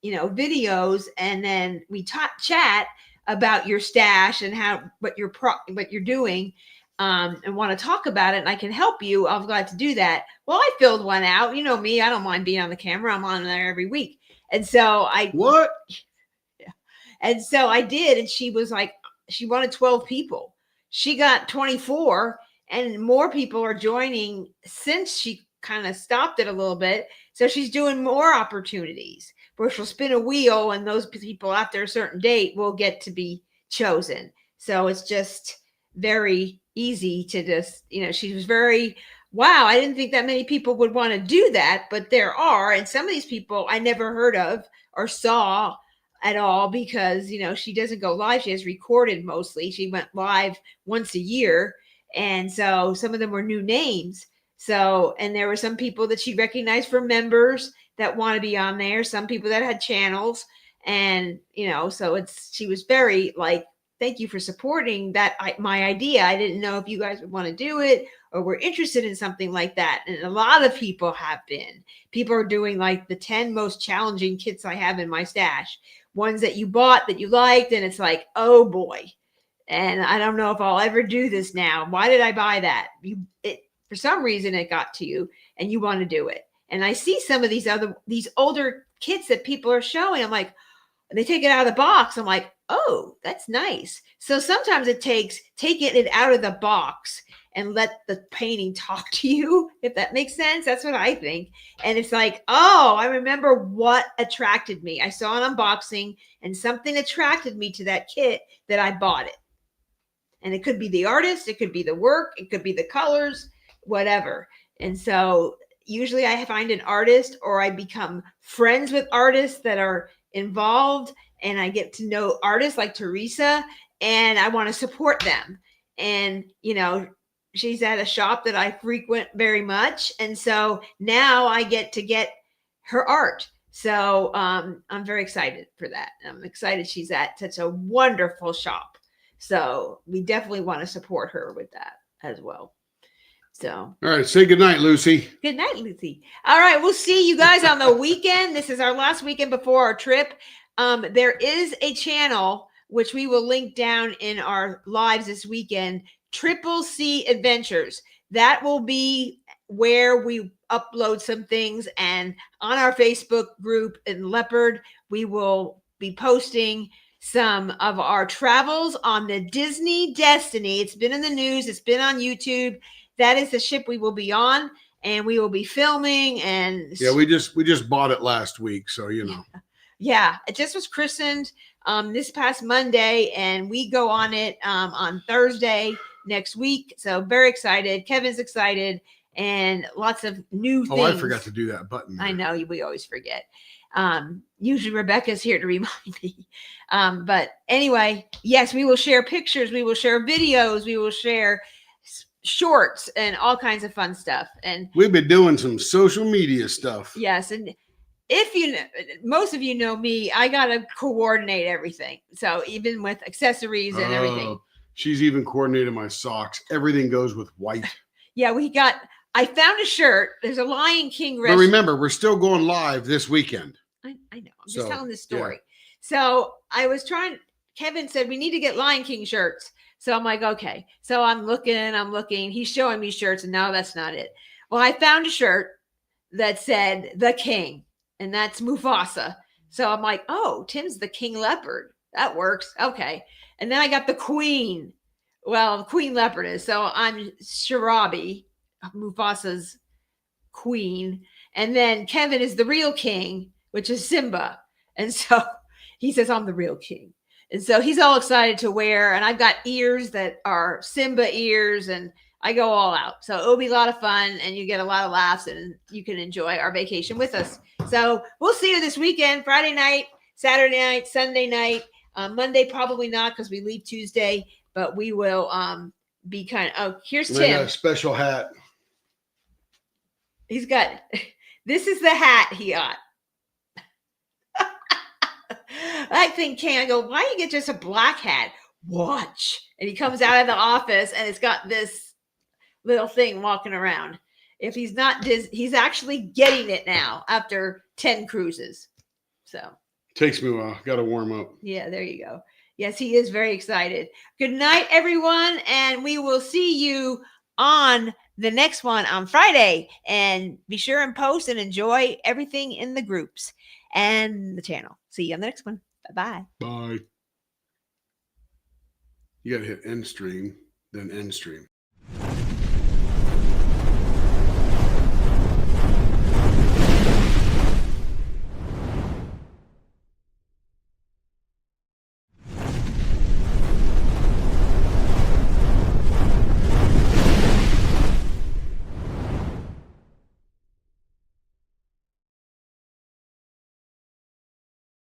Speaker 1: videos, and then we chat about your stash and what you're doing, and want to talk about it, and I can help you, I'm glad to do that. Well, I filled one out. You know me, I don't mind being on the camera. I'm on there every week. And so And so I did, and she was like, she wanted 12 people. She got 24, and more people are joining since she kind of stopped it a little bit. So she's doing more opportunities where she'll spin a wheel, and those people after a certain date will get to be chosen. So it's just very easy to just, she was very, wow, I didn't think that many people would want to do that, but there are. And some of these people I never heard of or saw at all, because she doesn't go live. She has recorded mostly. She went live once a year, and so some of them were new names. So, and there were some people that she recognized from members that want to be on there, some people that had channels, and so she was very thank you for supporting my idea. I didn't know if you guys would want to do it or were interested in something like that. And a lot of people have been. People are doing like the 10 most challenging kits I have in my stash, ones that you bought that you liked. And it's like, oh boy. And I don't know if I'll ever do this now. Why did I buy that? For some reason it got to you and you want to do it. And I see some of these older kits that people are showing. I'm like, they take it out of the box. I'm like, oh, that's nice. So sometimes it takes taking it out of the box and let the painting talk to you, if that makes sense. That's what I think. And it's like, oh, I remember what attracted me. I saw an unboxing and something attracted me to that kit that I bought it. And it could be the artist, it could be the work, it could be the colors, whatever. And so usually I find an artist or I become friends with artists that are involved, and I get to know artists like Teresa, and I want to support them. And, she's at a shop that I frequent very much. And so now I get to get her art. So I'm very excited for that. I'm excited she's at such a wonderful shop. So we definitely want to support her with that as well. So,
Speaker 2: all right, say good night, Lucy.
Speaker 1: Good night, Lucy. All right, we'll see you guys on the weekend. This is our last weekend before our trip. There is a channel which we will link down in our lives this weekend, Triple C Adventures. That will be where we upload some things, and on our Facebook group in Leopard, we will be posting some of our travels on the Disney Destiny. It's been in the news. It's been on YouTube. That is the ship we will be on, and we will be filming. And
Speaker 2: yeah, we just bought it last week, so
Speaker 1: Yeah, it just was christened this past Monday, and we go on it on Thursday next week. So very excited. Kevin's excited, and lots of new things.
Speaker 2: Oh, I forgot to do that button there.
Speaker 1: I know, we always forget. Usually Rebecca's here to remind me. But anyway, yes, we will share pictures. We will share videos. We will share shorts and all kinds of fun stuff. And
Speaker 2: we've been doing some social media stuff.
Speaker 1: Yes. And most of you know me, I got to coordinate everything. So even with accessories and everything.
Speaker 2: She's even coordinated my socks. Everything goes with white.
Speaker 1: Yeah, I found a shirt. There's a Lion King
Speaker 2: restaurant. But remember, we're still going live this weekend.
Speaker 1: I know. I'm just telling this story. Yeah. So Kevin said, we need to get Lion King shirts. So I'm like, okay. So I'm looking. He's showing me shirts, and no, that's not it. Well, I found a shirt that said the King, and that's Mufasa. So I'm like, oh, Tim's the King Leopard. That works. Okay. And then I got the Queen. Well, Queen Leopard is. So I'm Shirabi, Mufasa's queen. And then Kevin is the real king, which is Simba. And so he says, I'm the real king. And so he's all excited to wear. And I've got ears that are Simba ears, and I go all out. So it'll be a lot of fun, and you get a lot of laughs, and you can enjoy our vacation with us. So we'll see you this weekend, Friday night, Saturday night, Sunday night. Monday, probably not, because we leave Tuesday, but we will be here's Tim.
Speaker 2: Got a special hat.
Speaker 1: He's got, this is the hat he got. I think I go, why don't you get just a black hat? Watch. And he comes out of the office, and it's got this little thing walking around. If he's not, he's actually getting it now after 10 cruises. So.
Speaker 2: Takes me a while. Got to warm up.
Speaker 1: Yeah, there you go. Yes, he is very excited. Good night, everyone. And we will see you on the next one on Friday. And be sure and post and enjoy everything in the groups and the channel. See you on the next one. Bye-bye.
Speaker 2: Bye. You got to hit end stream, then end stream.